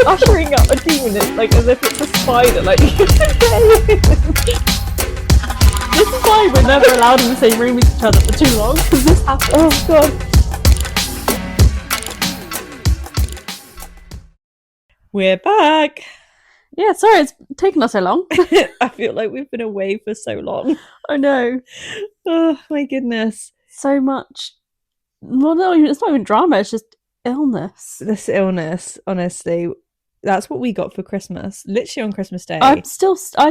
ushering up a demon, like as if it's a spider. Like this is why we're never allowed in the same room with each other for too long, because this happens. Oh god. We're back. Yeah, sorry it's taken us so long. I feel like we've been away for so long. I know. Oh my goodness. So much. Well, no, it's not even drama, it's just illness. This illness, honestly, that's what we got for Christmas. Literally on Christmas Day. I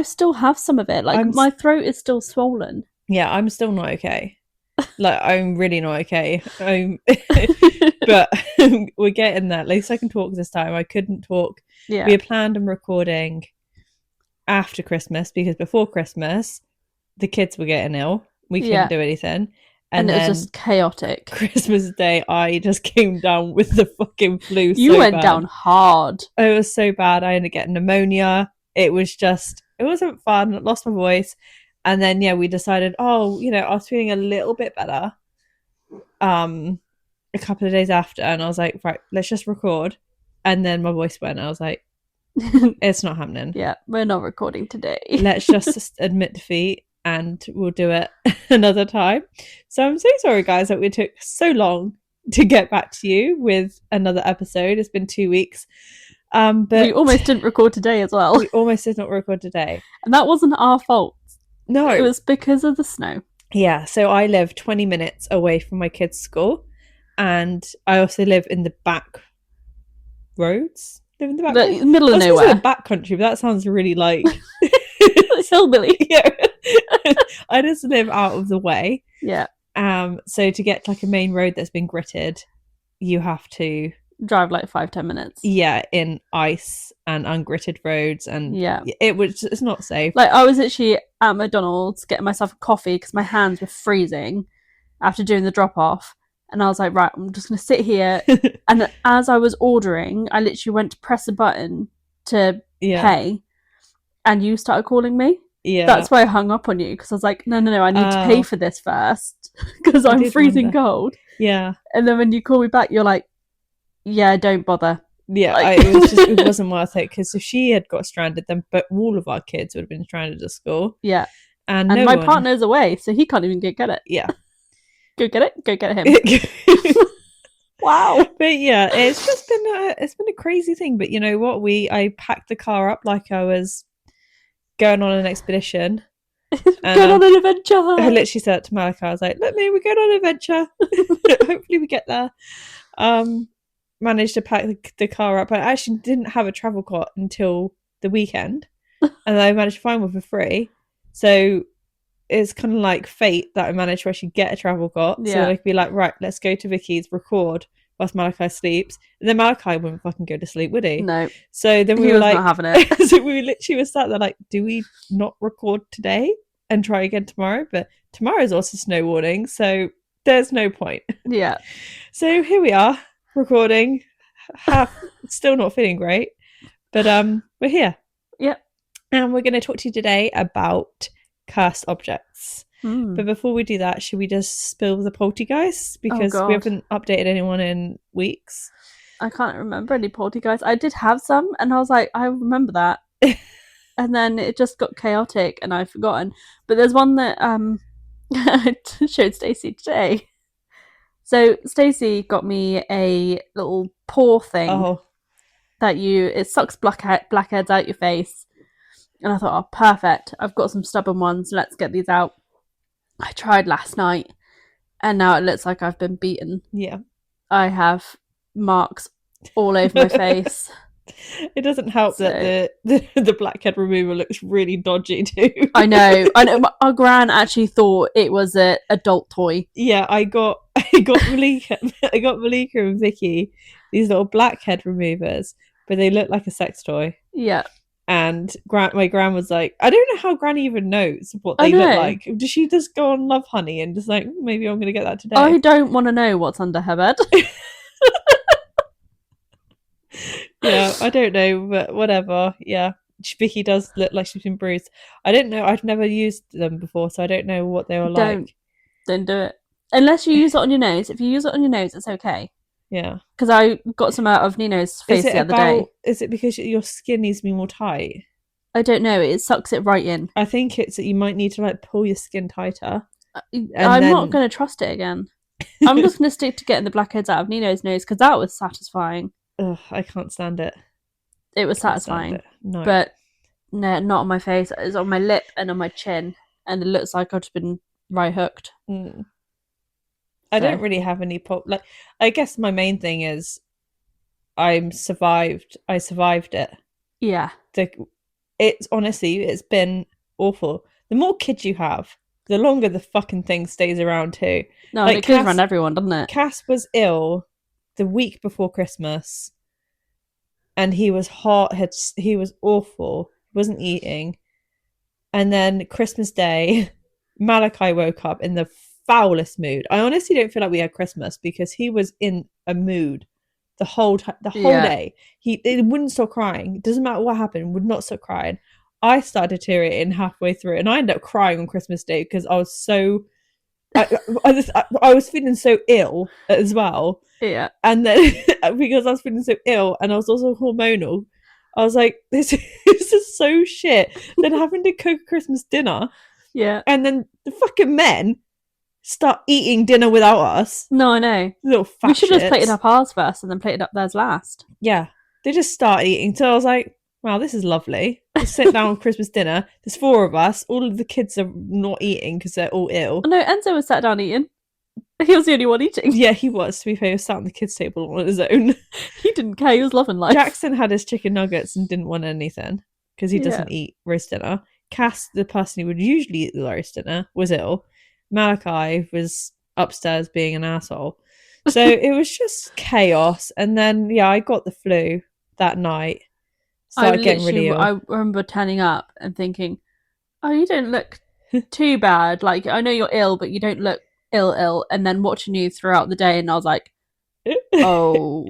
still have some of it. Like, my throat is still swollen. Yeah, I'm still not okay. Like, I'm really not okay. But we're getting there. At least I can talk this time. I couldn't talk. Yeah. We had planned on recording after Christmas because before Christmas, the kids were getting ill. We couldn't do anything. And it was just chaotic. Christmas Day, I just came down with the fucking flu. You went down hard. It was so bad. I ended up getting pneumonia. It wasn't fun. I lost my voice. And then, we decided, I was feeling a little bit better a couple of days after. And I was like, right, let's just record. And then my voice went. I was like, it's not happening. Yeah, we're not recording today. Let's just admit defeat and we'll do it another time. So I'm so sorry, guys, that we took so long to get back to you with another episode. It's been 2 weeks. But we almost didn't record today as well. We almost did not record today. And that wasn't our fault. No. It was because of the snow. Yeah, so I live 20 minutes away from my kids' school. And I also live in the back roads. Live in the back roads? Middle of nowhere. The back country, but that sounds really like... hillbilly. Yeah. I just live out of the way. Yeah. So to get like a main road that's been gritted, you have to... drive like 5-10 minutes. Yeah, in ice and ungritted roads, and it's not safe. Like, I was actually at McDonald's getting myself a coffee because my hands were freezing after doing the drop off, and I was like, right, I'm just gonna sit here. And as I was ordering, I literally went to press a button to pay, and you started calling me. Yeah, that's why I hung up on you, because I was like, no, I need to pay for this first because I'm freezing cold. Yeah, and then when you call me back, you're like, yeah, don't bother. Yeah, it wasn't worth it, because if she had got stranded, then all of our kids would have been stranded at school. Yeah, and my partner's away, so he can't even get it. Yeah, go get him. Wow. But yeah, it's just been a crazy thing. But you know what? I packed the car up like I was going on an expedition. Going on an adventure. I literally said it to Malachi. I was like, "Look, me, we're going on an adventure. Hopefully, we get there." Managed to pack the car up. I actually didn't have a travel cot until the weekend, and I managed to find one for free. So it's kind of like fate that I managed to actually get a travel cot. So I could be like, right, let's go to Vicky's, record whilst Malachi sleeps. And then Malachi wouldn't fucking go to sleep, would he? No. So then we were like, not having it. So we literally were sat there like, do we not record today and try again tomorrow? But tomorrow's also snow warning, so there's no point. Yeah. So here we are. Recording, still not feeling great, but we're here. Yep. And we're going to talk to you today about cursed objects. But before we do that, should we just spill the poltergeist, because we haven't updated anyone in weeks? I can't remember any poltergeist. I did have some, and I was like, I remember that. And then it just got chaotic and I've forgotten. But there's one that I showed Stacey today. So Stacey got me a little paw thing that it sucks blackheads out your face. And I thought, oh, perfect. I've got some stubborn ones. Let's get these out. I tried last night, and now it looks like I've been beaten. Yeah. I have marks all over my face. It doesn't help that the blackhead remover looks really dodgy too. I know. Our gran actually thought it was an adult toy. Yeah, I got Malika and Vicky these little blackhead removers, but they look like a sex toy. Yeah. And my gran was like, I don't know how Granny even knows what they look like. Does she just go on Love Honey and just like, maybe I'm going to get that today? I don't want to know what's under her bed. Yeah, I don't know, but whatever. Yeah, Vicky does look like she's been bruised. I didn't know. I've never used them before, so I don't know what they were like. Don't do it. Unless you use it on your nose. If you use it on your nose, it's okay. Yeah. Because I got some out of Nino's face the other day. Is it because your skin needs to be more tight? I don't know. It sucks it right in. I think it's that you might need to like pull your skin tighter. I'm not going to trust it again. I'm just going to stick to getting the blackheads out of Nino's nose because that was satisfying. Ugh, I can't stand it. It was satisfying. No. But no, not on my face. It's on my lip and on my chin. And it looks like I've just been right hooked. Mm. I don't really have any like, I guess my main thing is I survived it. Yeah. It's honestly, it's been awful. The more kids you have, the longer the fucking thing stays around too. No, like, it goes around everyone, doesn't it? Cass was ill the week before Christmas, and he was hot. He was awful. He wasn't eating. And then Christmas Day, Malachi woke up in the foulest mood. I honestly don't feel like we had Christmas because he was in a mood the whole day. He wouldn't stop crying. It doesn't matter what happened, would not stop crying. I started deteriorating halfway through, and I ended up crying on Christmas Day because I was so I was feeling so ill as well. Yeah. And then because I was feeling so ill and I was also hormonal, I was like, this is so shit. Then having to cook Christmas dinner. Yeah. And then the fucking men start eating dinner without us. No, I know. Little fat We should shits. have plated up ours first and then plated up theirs last. Yeah. They just start eating. So I was like, wow, this is lovely. Let's sit down with Christmas dinner. There's 4 of us. All of the kids are not eating because they're all ill. Oh, no, Enzo was sat down eating. He was the only one eating. Yeah, he was. To be fair, he was sat on the kids' table on his own. He didn't care. He was loving life. Jackson had his chicken nuggets and didn't want anything because he doesn't eat roast dinner. Cass, the person who would usually eat the roast dinner, was ill. Malachi was upstairs being an asshole. So it was just chaos. And then, yeah, I got the flu that night. Started getting really ill. I remember turning up and thinking, oh, you don't look too bad. Like, I know you're ill, but you don't look ill. And then watching you throughout the day, and I was like, oh.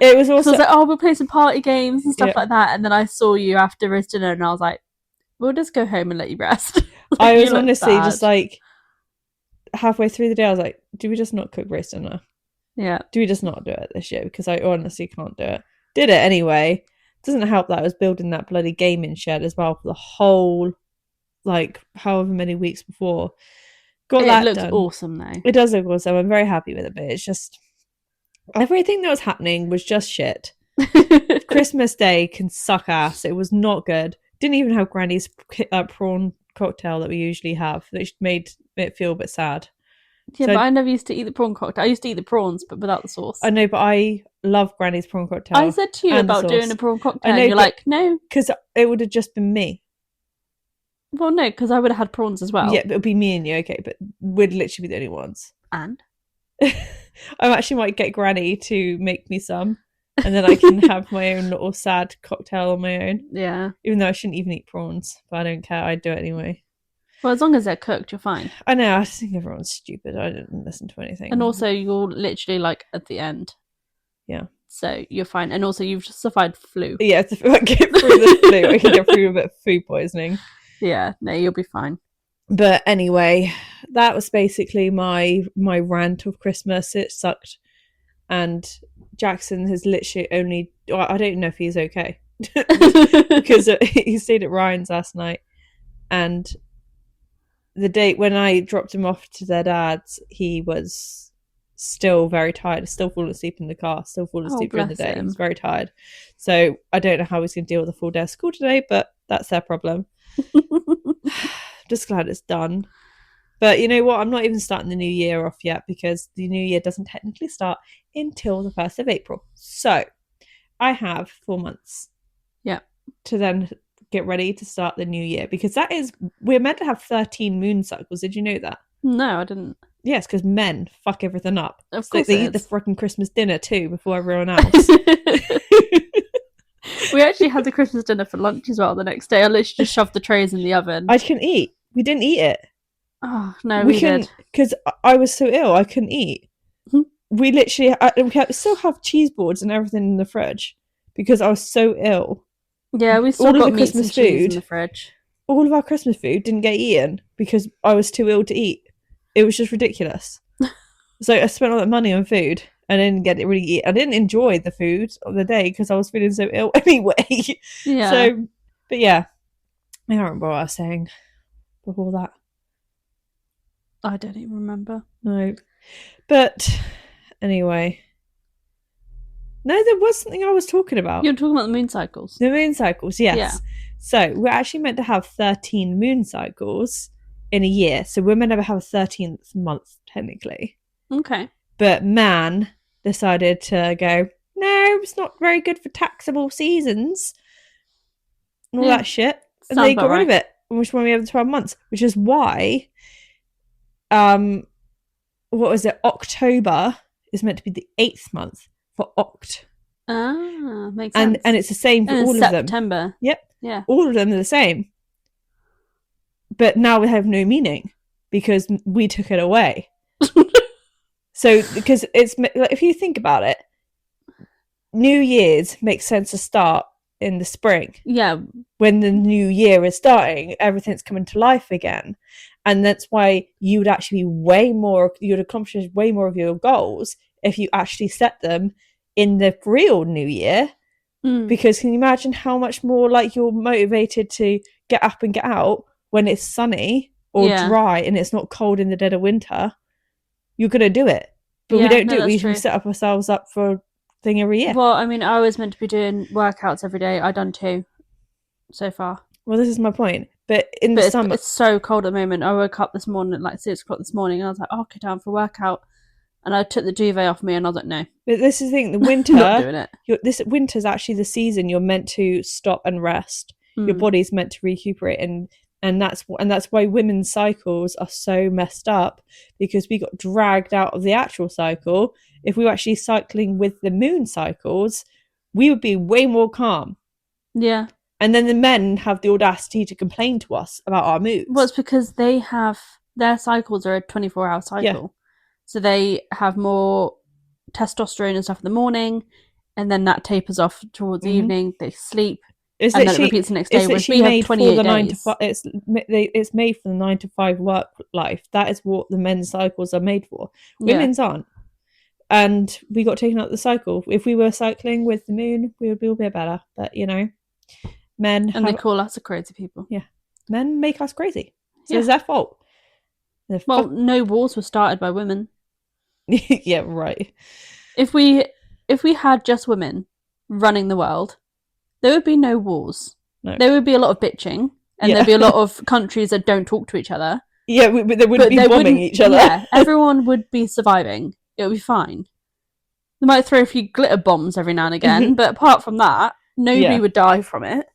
It was also... So I was like, oh, we'll play some party games and stuff like that. And then I saw you after roast dinner, and I was like, we'll just go home and let you rest. Like, I was honestly just like, halfway through the day, I was like, do we just not cook roast dinner? Yeah. Do we just not do it this year? Because I honestly can't do it. Did it anyway. Doesn't help that I was building that bloody gaming shed as well for the whole, like, however many weeks before. Got that done. It looks awesome though. It does look awesome. I'm very happy with it, but it's just everything that was happening was just shit. Christmas Day can suck ass. It was not good. Didn't even have Granny's prawn cocktail that we usually have. That made it feel a bit sad. Yeah, but I never used to eat the prawn cocktail. I used to eat the prawns, but without the sauce. I know, but I love Granny's prawn cocktail. I said to you about doing a prawn cocktail, and you're like, no. Because it would have just been me. Well, no, because I would have had prawns as well. Yeah, but it would be me and you, okay, but we'd literally be the only ones. And? I actually might get Granny to make me some, and then I can have my own little sad cocktail on my own. Yeah. Even though I shouldn't even eat prawns, but I don't care, I'd do it anyway. Well, as long as they're cooked, you're fine. I know, I just think everyone's stupid. I didn't listen to anything. And also, you're literally, like, at the end. Yeah. So, you're fine. And also, you've just survived flu. Yeah, if I get through the flu, I can get through a bit of food poisoning. Yeah, no, you'll be fine. But anyway, that was basically my rant of Christmas. It sucked. And Jackson has literally only... Well, I don't know if he's okay. Because he stayed at Ryan's last night. And... the date when I dropped him off to their dad's, he was still very tired, still falling asleep in the car, still falling asleep during the day. He was very tired. So I don't know how he's going to deal with a full day of school today, but that's their problem. Just glad it's done. But you know what? I'm not even starting the new year off yet because the new year doesn't technically start until the 1st of April. So I have 4 months. Yeah. To then get ready to start the new year because we're meant to have 13 moon cycles. Did you know that? No, I didn't. Yes, because men fuck everything up. Of course, they eat the freaking Christmas dinner too before everyone else. We actually had the Christmas dinner for lunch as well the next day. I literally just shoved the trays in the oven. I couldn't eat. We didn't eat it. Oh no, we did because I was so ill. I couldn't eat. We literally we still have cheese boards and everything in the fridge because I was so ill. Yeah, we still got Christmas food in the fridge. All of our Christmas food didn't get eaten because I was too ill to eat. It was just ridiculous. So I spent all that money on food I didn't get it really eat. I didn't enjoy the food of the day because I was feeling so ill anyway. Yeah. So, but yeah, I can't remember what I was saying before that. I don't even remember. No, but anyway, no, there was something I was talking about. You're talking about the moon cycles. The moon cycles, yes. Yeah. So we're actually meant to have 13 moon cycles in a year. So we're meant to have a 13th month technically. Okay. But man decided to go, no, it's not very good for taxable seasons and all that shit. And they got rid of it, which when we have the 12 months, which is why what was it? October is meant to be the 8th month for Oct. Ah, makes sense. And it's the same for all of them. September. Yep. Yeah. All of them are the same. But now they have no meaning because we took it away. So, because it's, if you think about it, New Year's makes sense to start in the spring. Yeah. When the new year is starting, everything's coming to life again. And that's why you would actually be you'd accomplish way more of your goals if you actually set them in the real new year. Because can you imagine how much more like you're motivated to get up and get out when it's sunny or dry and it's not cold in the dead of winter? You're going to do it. But we don't do it. We set ourselves up for a thing every year. Well, I mean, I was meant to be doing workouts every day. I've done 2 so far. Well, this is my point. But in the summer... It's so cold at the moment. I woke up this morning at like 6 o'clock this morning and I was like, I'll get down for a workout. And I took the duvet off me and I was like, no. But this is the thing, the winter... not doing it. This winter's actually the season you're meant to stop and rest. Your body's meant to recuperate and that's why women's cycles are so messed up, because we got dragged out of the actual cycle. If we were actually cycling with the moon cycles, we would be way more calm. Yeah. And then the men have the audacity to complain to us about our moods. Well, it's because their cycles are a 24-hour cycle. Yeah. So they have more testosterone and stuff in the morning, and then that tapers off towards the evening. They sleep. And then it repeats the next day. Whereas we have 28 days. It's made for the 9 to 5 work life. That is what the men's cycles are made for. Women's aren't. And we got taken out of the cycle. If we were cycling with the moon, we would be a bit better. But, you know, men... And they call us crazy people. Yeah. Men make us crazy. So it's their fault. No wars were started by women. Yeah, right. If we had just women running the world, there would be no wars. No. There would be a lot of bitching, and there'd be a lot of countries that don't talk to each other. Yeah, but they wouldn't be bombing each other. Yeah, everyone would be surviving. It would be fine. They might throw a few glitter bombs every now and again, but apart from that, nobody would die from it.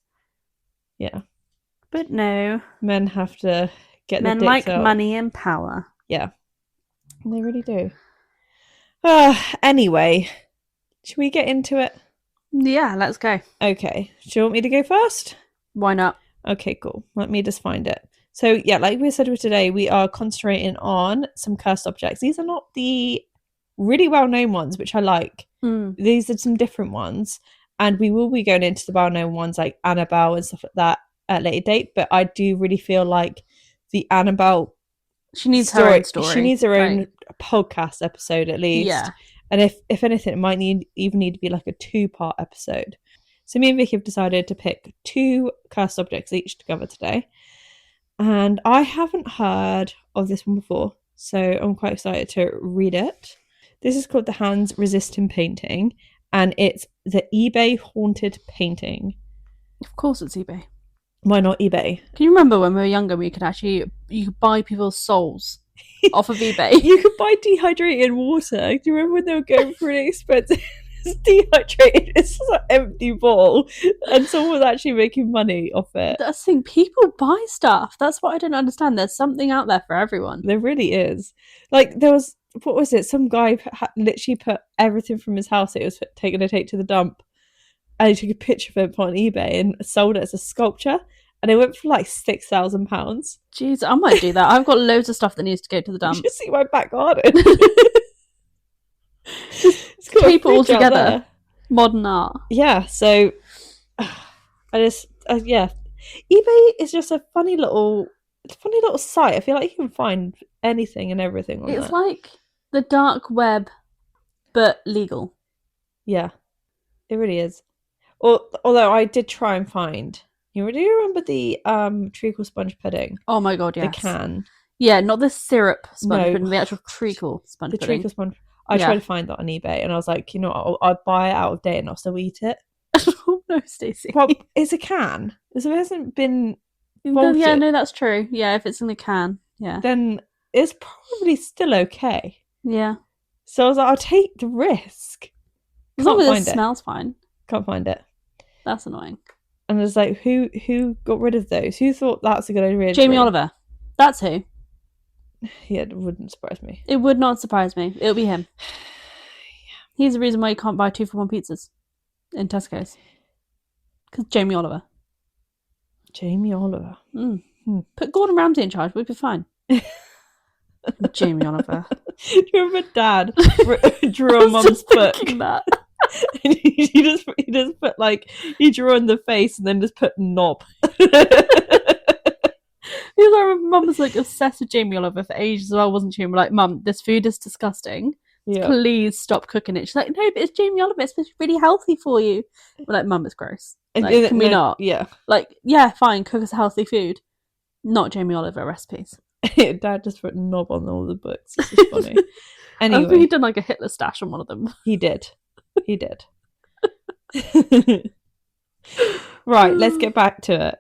Yeah. But no. Men have to get Men like money and power. Yeah. They really do. Anyway, should we get into it? Yeah, let's go. Okay. Do you want me to go first? Why not? Okay, cool. Let me just find it. So, yeah, like we said today, we are concentrating on some cursed objects. These are not the really well-known ones, which I like. These are some different ones. And we will be going into the well-known ones like Annabelle and stuff like that at a later date. But I do really feel like the Annabelle... She needs her own story. She needs her own podcast episode at least. Yeah. And if anything, it might even need to be like a 2-part episode. So me and Vicky have decided to pick 2 cursed objects each to cover today. And I haven't heard of this one before, so I'm quite excited to read it. This is called the Hands Resisting Painting, and it's the eBay Haunted Painting. Of course it's eBay. Why not eBay? Can you remember when we were younger, you could buy people's souls off of eBay? You could buy dehydrated water. Do you remember when they were going for an expensive... It's dehydrated. It's just an empty bottle, and someone was actually making money off it. That's the thing. People buy stuff. That's what I don't understand. There's something out there for everyone. There really is. Like there was, what was it? Some guy literally put everything from his house that he was taking to take to the dump, and he took a picture of it, put on eBay, and sold it as a sculpture. And it went for like £6,000. Jeez, I might do that. I've got loads of stuff that needs to go to the dump. You should see my back garden. It's keep it all together. Modern art. Yeah, so yeah. eBay is just a funny little site. I feel like you can find anything and everything on It's there. like the dark web but legal. Yeah, it really is. Although I did try and find. Do you remember the treacle sponge pudding? Oh my god, The yes. can. Yeah, not the syrup sponge No. pudding, the actual treacle sponge The pudding. treacle sponge. I tried to find that on eBay, and I was like, you know what, I'll buy it out of date and I'll still eat it. Oh no, Stacey. Well, it's a can. So it hasn't been Well, yeah, vaulted. no, that's true. Yeah, if it's in a can, yeah. Then it's probably still okay. Yeah. So I was like, I'll take the risk. As long as find it smells fine. Can't find it. That's annoying. And I was like, who got rid of those? Who thought that's a good idea? Jamie Oliver. That's who. Yeah, it wouldn't surprise me. It would not surprise me. It'll be him. He's the reason why you can't buy 2-for-1 pizzas in Tesco's. Because Jamie Oliver. Jamie Oliver. Put Gordon Ramsay in charge, we'd be fine. Jamie Oliver. Do you remember Dad drew on Mum's book? That. And he just put like, he drew on the face and then just put knob. Because I remember Mum was like obsessed with Jamie Oliver for ages as well, wasn't she? And we're like, Mum, this food is disgusting. Yeah. Please stop cooking it. She's like, no, but it's Jamie Oliver. It's supposed to be really healthy for you. We're like, Mum, it's gross. Like, can we not? Yeah. Like, yeah, fine, cook us healthy food. Not Jamie Oliver recipes. Dad just put knob on all the books. This is funny. Anyway. I think he done like a Hitler stash on one of them. He did. Right, let's get back to it.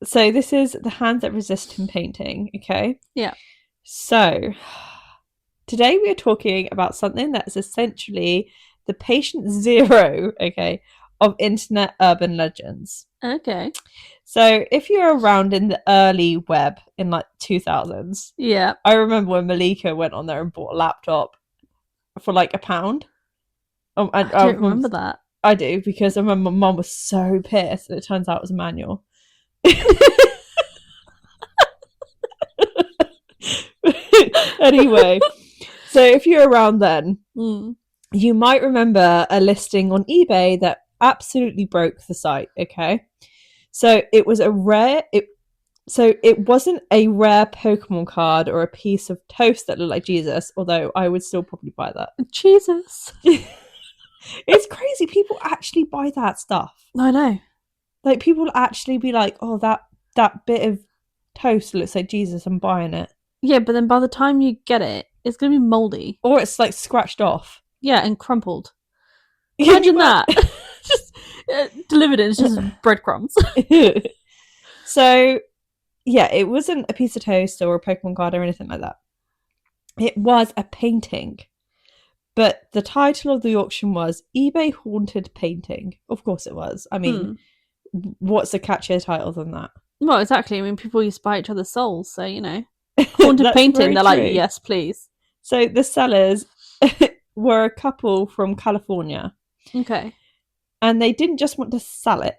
So this is the Hands That Resist Him painting, okay? Yeah. So today we are talking about something that is essentially the patient zero, okay, of internet urban legends. Okay. So if you're around in the early web in like 2000s, yeah, I remember when Malika went on there and bought a laptop for like £1. I don't remember that. I do, because I remember my mum was so pissed, and it turns out it was a manual. Anyway, so if you're around then, you might remember a listing on eBay that absolutely broke the site, okay? So it was it wasn't a rare Pokemon card or a piece of toast that looked like Jesus, although I would still probably buy that. Jesus. It's crazy. People actually buy that stuff. I know. Like, people actually be like, oh, that bit of toast looks like Jesus, I'm buying it. Yeah, but then by the time you get it, it's going to be mouldy. Or it's like scratched off. Yeah, and crumpled. Imagine that. Just delivered it, it's just breadcrumbs. So, yeah, it wasn't a piece of toast or a Pokemon card or anything like that. It was a painting. But the title of the auction was eBay Haunted Painting. Of course it was. I mean, what's a catchier title than that? Well, exactly. I mean, people used to buy each other's souls, so, you know. Haunted painting, they're like, yes, please. So the sellers were a couple from California. Okay. And they didn't just want to sell it.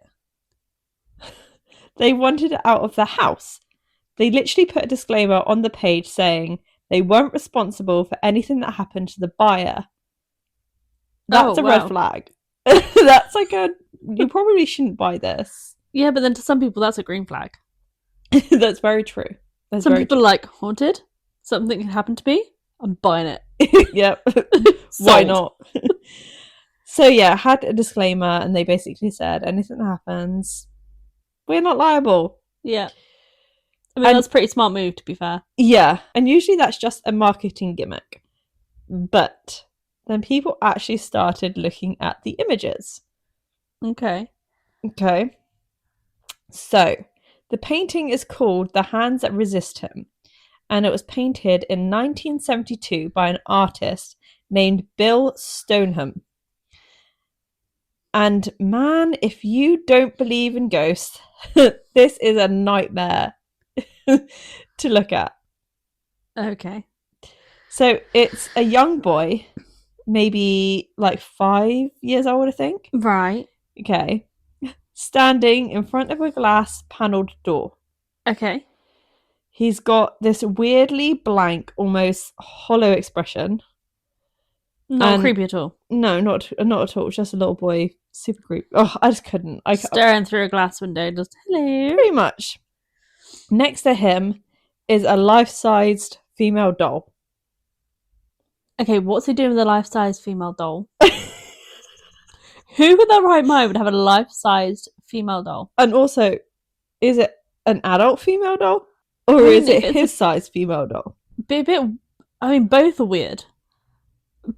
They wanted it out of their house. They literally put a disclaimer on the page saying they weren't responsible for anything that happened to the buyer. That's a red flag. That's like you probably shouldn't buy this. Yeah, but then to some people that's a green flag. That's very true. Some people are like, haunted? Something can happen to me? I'm buying it. Yep. Why not? So yeah, had a disclaimer, and they basically said anything that happens, we're not liable. Yeah. I mean, that's a pretty smart move, to be fair. Yeah, and usually that's just a marketing gimmick. But then people actually started looking at the images. Okay. So, the painting is called The Hands That Resist Him, and it was painted in 1972 by an artist named Bill Stoneham. And man, if you don't believe in ghosts, this is a nightmare to look at. Okay. So it's a young boy, maybe like 5 years old, I think. Right. Okay. Standing in front of a glass panelled door. Okay. He's got this weirdly blank, almost hollow expression. Not creepy at all. No, not at all. Just a little boy, super creepy. Oh, I just couldn't. Staring through a glass window, just hello. Pretty much. Next to him is a life-sized female doll. Okay, what's he doing with a life-size female doll? Who in their right mind would have a life-sized female doll? And also, is it an adult female doll? Or I mean, is it his size female doll? I mean, both are weird.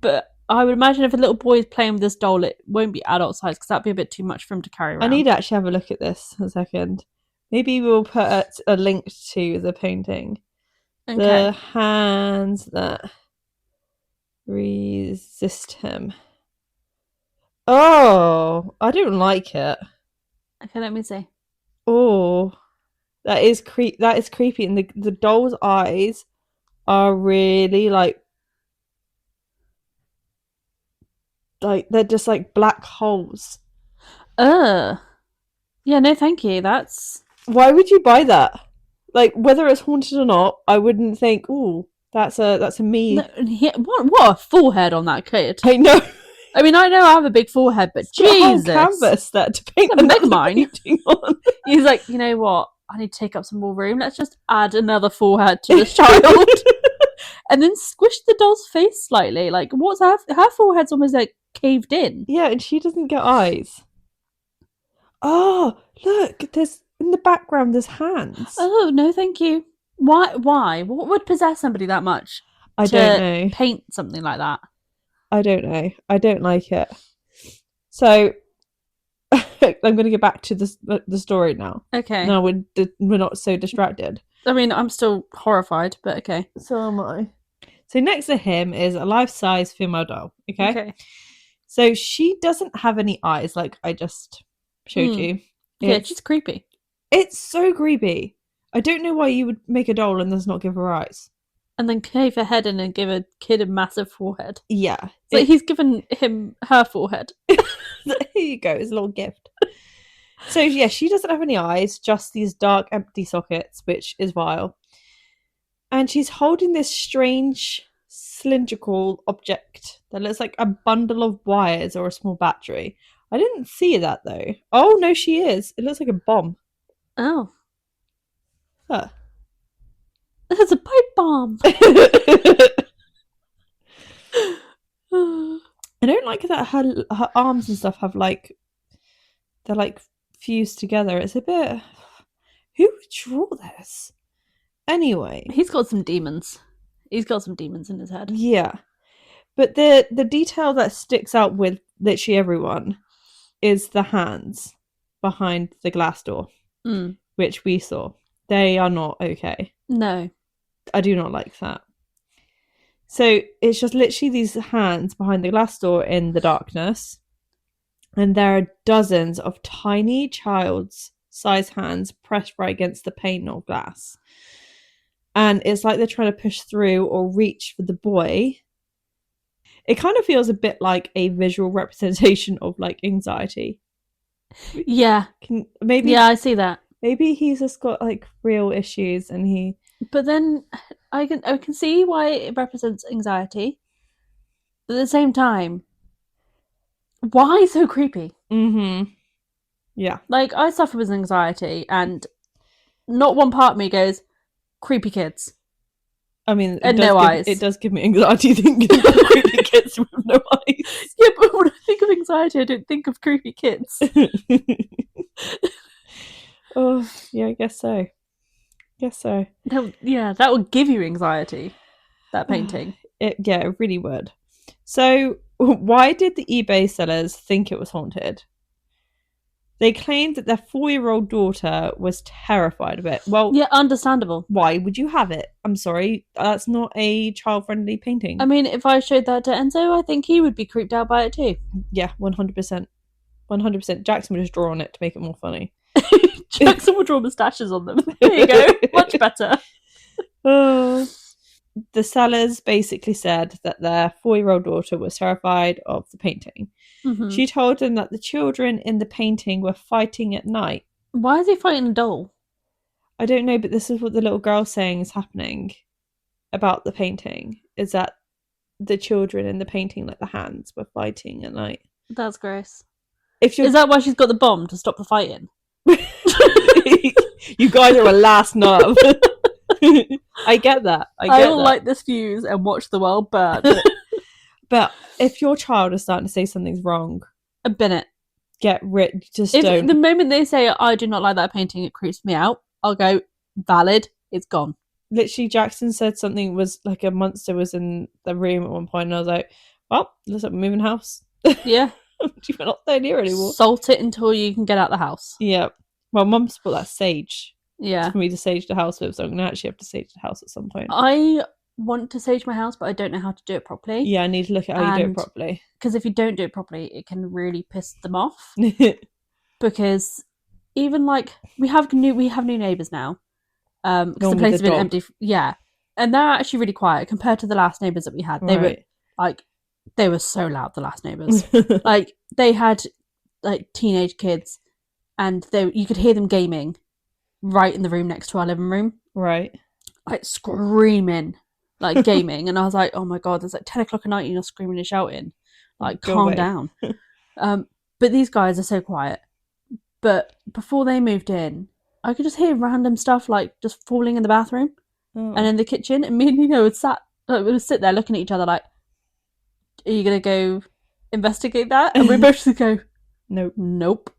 But I would imagine if a little boy is playing with this doll, it won't be adult size because that'd be a bit too much for him to carry around. I need to actually have a look at this a second. Maybe we'll put a link to the painting. Okay. The hands that resist him. Oh, I don't like it. Okay, let me see. Oh, that is creepy. And the doll's eyes are really like they're just like black holes. Yeah, no, thank you. That's Why would you buy that? Like, whether it's haunted or not, I wouldn't think, ooh, that's a me. No, what a forehead on that kid. I know. I mean, I know I have a big forehead, but Jesus, a whole canvas that to paint mine. On. He's like, you know what? I need to take up some more room. Let's just add another forehead to this child, and then squish the doll's face slightly. Like, what's her forehead's almost like caved in. Yeah, and she doesn't get eyes. Oh, look! There's in the background. There's hands. Oh no, thank you. Why? What would possess somebody that much? I don't know. Paint something like that. I don't know. I don't like it. So I'm going to get back to the story now. Okay. Now we're not so distracted. I mean, I'm still horrified, but okay. So am I. So next to him is a life-size female doll. Okay. So she doesn't have any eyes, like I just showed you. Yeah, she's creepy. It's so creepy. I don't know why you would make a doll and does not give her eyes. And then cave her head in and give a kid a massive forehead. Yeah. So he's given him her forehead. Here you go, it's a little gift. So yeah, she doesn't have any eyes, just these dark empty sockets, which is vile. And she's holding this strange cylindrical object that looks like a bundle of wires or a small battery. I didn't see that though. Oh no, she is. It looks like a bomb. Oh. Huh. It's a pipe bomb. I don't like that her arms and stuff have like they're like fused together. It's a bit. Who would draw this? Anyway, he's got some demons. He's got some demons in his head. Yeah, but the detail that sticks out with literally everyone is the hands behind the glass door, which we saw. They are not okay. No. I do not like that. So it's just literally these hands behind the glass door in the darkness. And there are dozens of tiny child's size hands pressed right against the pane or glass. And it's like they're trying to push through or reach for the boy. It kind of feels a bit like a visual representation of like anxiety. Yeah. Yeah, I see that. Maybe he's just got like real issues and he. But then I can see why it represents anxiety. But at the same time, why so creepy? Mm-hmm. Yeah. Like, I suffer with anxiety and not one part of me goes, creepy kids. I mean, eyes. It does give me anxiety thinking of creepy kids with no eyes. Yeah, but when I think of anxiety, I don't think of creepy kids. Oh, yeah, I guess so. That would give you anxiety, that painting. It really would. So, why did the eBay sellers think it was haunted? They claimed that their 4-year-old daughter was terrified of it. Well, yeah, understandable. Why would you have it? I'm sorry, that's not a child-friendly painting. I mean, if I showed that to Enzo, I think he would be creeped out by it too. Yeah, 100%. 100%. Jackson would just draw on it to make it more funny. Jackson will draw moustaches on them. There you go. Much better. The sellers basically said that their 4-year-old daughter was terrified of the painting. Mm-hmm. She told them that the children in the painting were fighting at night. Why is he fighting a doll? I don't know, but this is what the little girl's saying is happening about the painting. Is that the children in the painting, like the hands, were fighting at night. That's gross. Is that why she's got the bomb, to stop the fighting? You guys are a last nerve. I get that. I don't like this fuse and watch the world burn. But if your child is starting to say something's wrong, bin it. get rid. Just If don't. the moment they say I do not like that painting, it creeps me out, I'll go valid. It's gone. Literally, Jackson said something was like a monster was in the room at one point, and I was like, "Well, looks like we're moving house." Yeah. We're not staying here anymore. Salt it until you can get out the house. Yeah. Well, Mum's bought that sage. Yeah. For me to sage the house with, so I'm going to actually have to sage the house at some point. I want to sage my house, but I don't know how to do it properly. Yeah, I need to look at how you do it properly. Because if you don't do it properly, it can really piss them off. Because even like we have new neighbours now. Because the place has been empty. Yeah. And they're actually really quiet compared to the last neighbours that we had. They were like, they were so loud, the last neighbours. Like, they had like teenage kids, and you could hear them gaming right in the room next to our living room. Right. Like screaming, like gaming. And I was like, oh my God, there's like 10 o'clock at night and you're screaming and shouting. Like, calm down. But these guys are so quiet. But before they moved in, I could just hear random stuff like just falling in the bathroom and in the kitchen. And me and Nino would sit there looking at each other like, are you going to go investigate that? And we both just go, nope.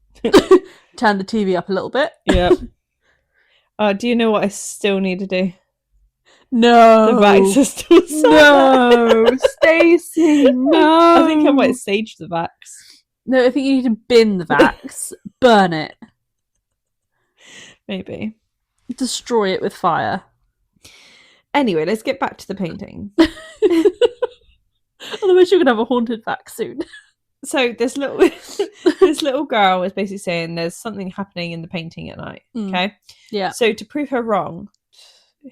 Turn the TV up a little bit. Yep. Do you know what I still need to do? No. The vax is still no. Stacey, no. I think I might sage the vax. No, I think you need to bin the vax. Burn it. Maybe. Destroy it with fire. Anyway, let's get back to the painting. Otherwise you're going to have a haunted vax soon. So this little girl was basically saying there's something happening in the painting at night. Okay. Yeah. So to prove her wrong,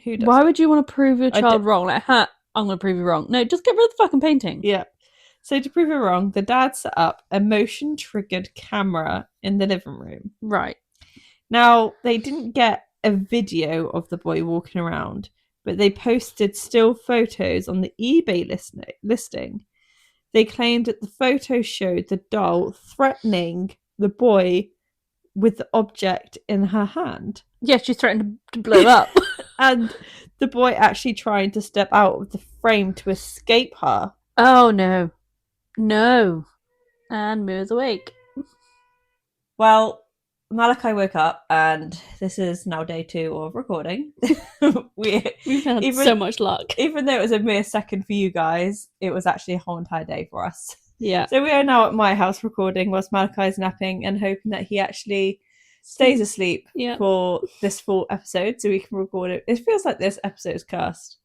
why would you want to prove your child wrong? Like, I'm going to prove you wrong. No, just get rid of the fucking painting. Yeah. So to prove her wrong, the dad set up a motion triggered camera in the living room. Right. Now they didn't get a video of the boy walking around, but they posted still photos on the eBay listing. They claimed that the photo showed the doll threatening the boy with the object in her hand. Yeah, she's threatened to blow up. And the boy actually trying to step out of the frame to escape her. Oh, no. No. And Moore's awake. Well, Malachi woke up, and this is now day 2 of recording. We've had so much luck. Even though it was a mere second for you guys, it was actually a whole entire day for us. Yeah. So we are now at my house recording whilst Malachi's napping and hoping that he actually stays asleep for this full episode so we can record it. It feels like this episode is cursed.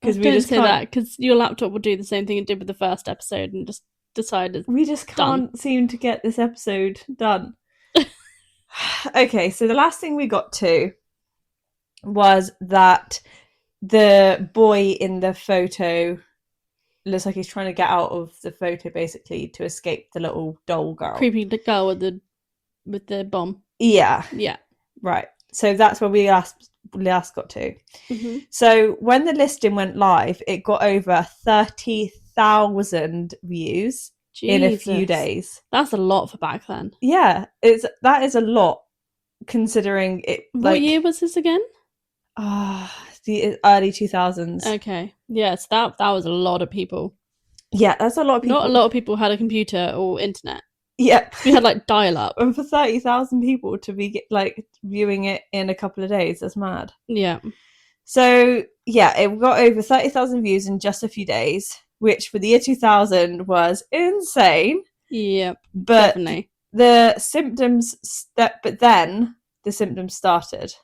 Because we just say that, because your laptop will do the same thing it did with the first episode and just decided we just can't seem to get this episode done. Okay, so the last thing we got to was that the boy in the photo looks like he's trying to get out of the photo basically to escape the little doll girl. Creepy girl with the bomb. Yeah. Yeah. Right. So that's where we last got to. Mm-hmm. So when the listing went live, it got over 30,000 views. Jesus. In a few days. That's a lot for back then. Yeah, that is a lot considering it. What year was this again? The early 2000s. Okay. Yes, that was a lot of people. Yeah, that's a lot of people. Not a lot of people had a computer or internet. Yeah. We had like dial-up. And for 30,000 people to be like viewing it in a couple of days, that's mad. Yeah. So, yeah, it got over 30,000 views in just a few days, which for the year 2000 was insane. Yep, but definitely. But then the symptoms started.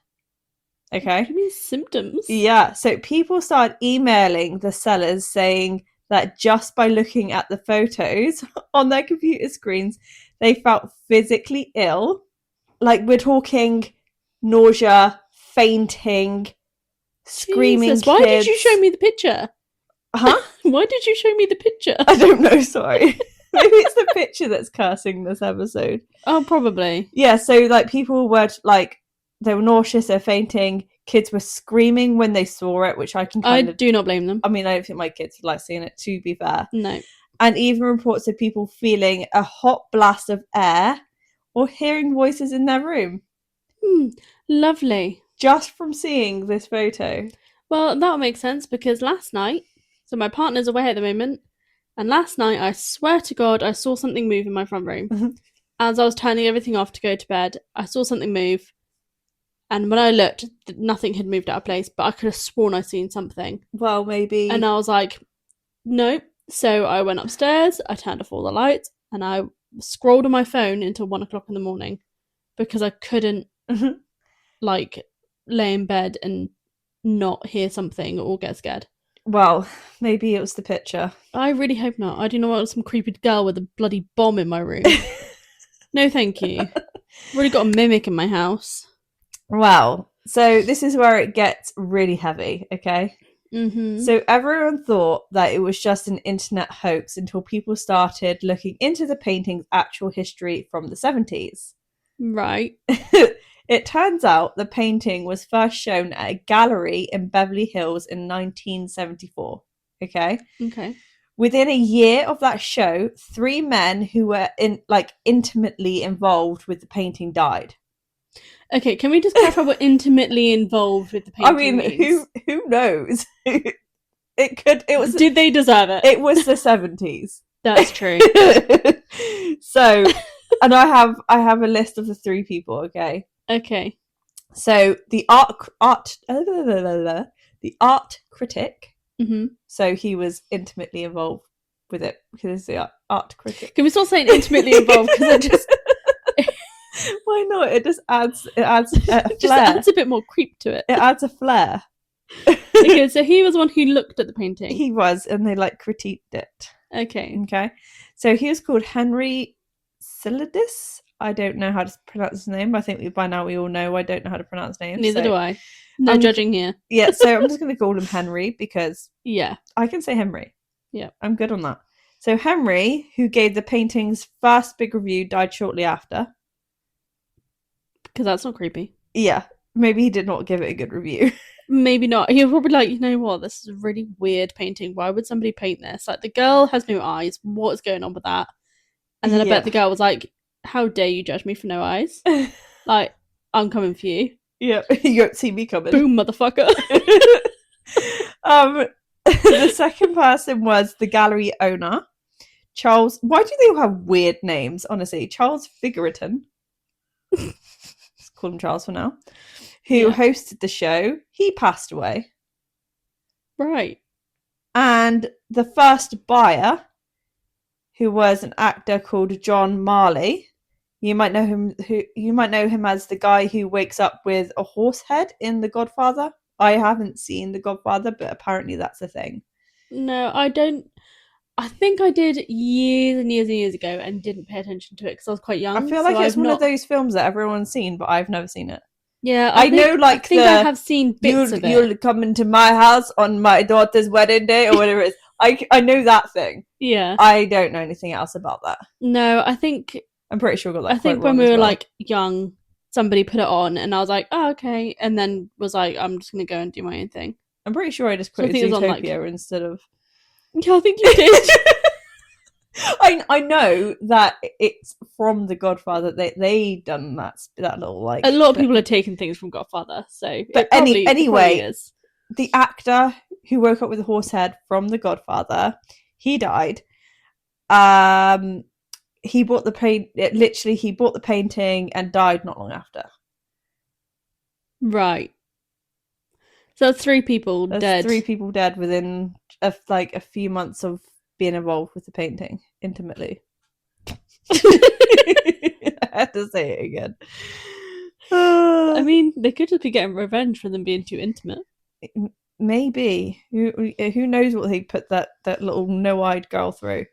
Okay. What do you mean symptoms? Yeah. So people started emailing the sellers saying that just by looking at the photos on their computer screens, they felt physically ill. Like, we're talking nausea, fainting, screaming. Jesus, why did you show me the picture? Huh? Why did you show me the picture? I don't know, sorry. Maybe it's the picture that's cursing this episode. Oh, probably. Yeah, so like people were like, they were nauseous, they're fainting. Kids were screaming when they saw it, which I can do not blame them. I mean, I don't think my kids would like seeing it, to be fair. No. And even reports of people feeling a hot blast of air or hearing voices in their room. Lovely. Just from seeing this photo. Well, that would make sense because last night, so my partner's away at the moment, And last night, I swear to God, I saw something move in my front room. As I was turning everything off to go to bed, I saw something move. And when I looked, nothing had moved out of place, but I could have sworn I'd seen something. Well, maybe. And I was like, nope. So I went upstairs, I turned off all the lights, and I scrolled on my phone until 1 o'clock in the morning because I couldn't, like, lay in bed and not hear something or get scared. Well, maybe it was the picture. I really hope not. I do not want some creepy girl with a bloody bomb in my room. No, thank you. I've already got a mimic in my house. Wow. So this is where it gets really heavy, okay? Mm-hmm. So everyone thought that it was just an internet hoax until people started looking into the painting's actual history from the 70s. Right. It turns out the painting was first shown at a gallery in Beverly Hills in 1974. Okay. Within a year of that show, 3 men who were intimately involved with the painting died. Okay, can we just clarify what intimately involved with the painting? I mean, means? who knows? It was. Did they deserve it? It was the 70s. That's true. So, and I have a list of the 3 people. Okay. Okay. So the art critic. Mm-hmm. So he was intimately involved with it because the art critic. Can we stop saying intimately involved? Because it just. Why not? It just adds a flair. Just adds a bit more creep to it. It adds a flair. Okay, so he was one who looked at the painting. He was, and they critiqued it. Okay. So he was called Henry Silidis. I don't know how to pronounce his name. I think by now we all know I don't know how to pronounce names. Neither do I. No judging here. Yeah, so I'm just going to call him Henry because I can say Henry. Yeah. I'm good on that. So Henry, who gave the painting's first big review, died shortly after. Because that's not creepy. Yeah. Maybe he did not give it a good review. Maybe not. He was probably like, you know what, this is a really weird painting. Why would somebody paint this? Like, the girl has no eyes. What is going on with that? And then I bet the girl was like, how dare you judge me for no eyes? Like, I'm coming for you. Yeah, you won't see me coming. Boom, motherfucker. The second person was the gallery owner, Charles. Why do they all have weird names, honestly? Charles Figuriton. Let's call him Charles for now. Who hosted the show. He passed away. Right. And the first buyer, who was an actor called John Marley. You might know him as the guy who wakes up with a horse head in The Godfather. I haven't seen The Godfather, but apparently that's a thing. No, I don't. I think I did years and years and years ago and didn't pay attention to it because I was quite young. I feel like it's one of those films that everyone's seen, but I've never seen it. Yeah, I think I have seen bits of it. You'll come into my house on my daughter's wedding day or whatever it is. I know that thing. Yeah. I don't know anything else about that. No, I think... I'm pretty sure I got that. I think when we were young, somebody put it on and I was like, oh, okay. And then was like, I'm just going to go and do my own thing. I'm pretty sure I just quoted Zootopia instead of... Yeah, I think you did. I know that it's from The Godfather. They done that little A lot of people are taking things from Godfather, so... But anyway, the actor who woke up with a horse head from The Godfather, he died. He bought the painting and died not long after. Right. So that's 3 people dead. 3 people dead within a few months of being involved with the painting intimately. I had to say it again. I mean, they could just be getting revenge for them being too intimate. Maybe. Who knows what they put that little no-eyed girl through.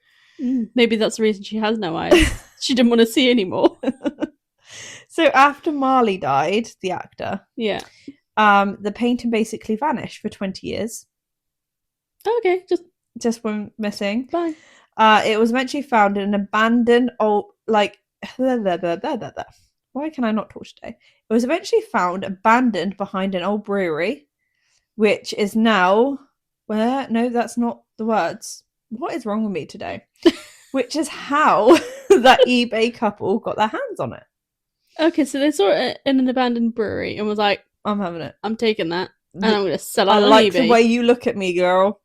Maybe that's the reason she has no eyes. She didn't want to see anymore. So after Marley died, the actor, the painting basically vanished for 20 years. Okay, just went missing. Bye. It was eventually found in an abandoned old why can I not talk today? It was eventually found abandoned behind an old brewery, which is now no, that's not the words. What is wrong with me today? Which is how that eBay couple got their hands on it. Okay, so they saw it in an abandoned brewery and was like, I'm having it. I'm taking that and I'm going to sell it on eBay. I like the way you look at me, girl.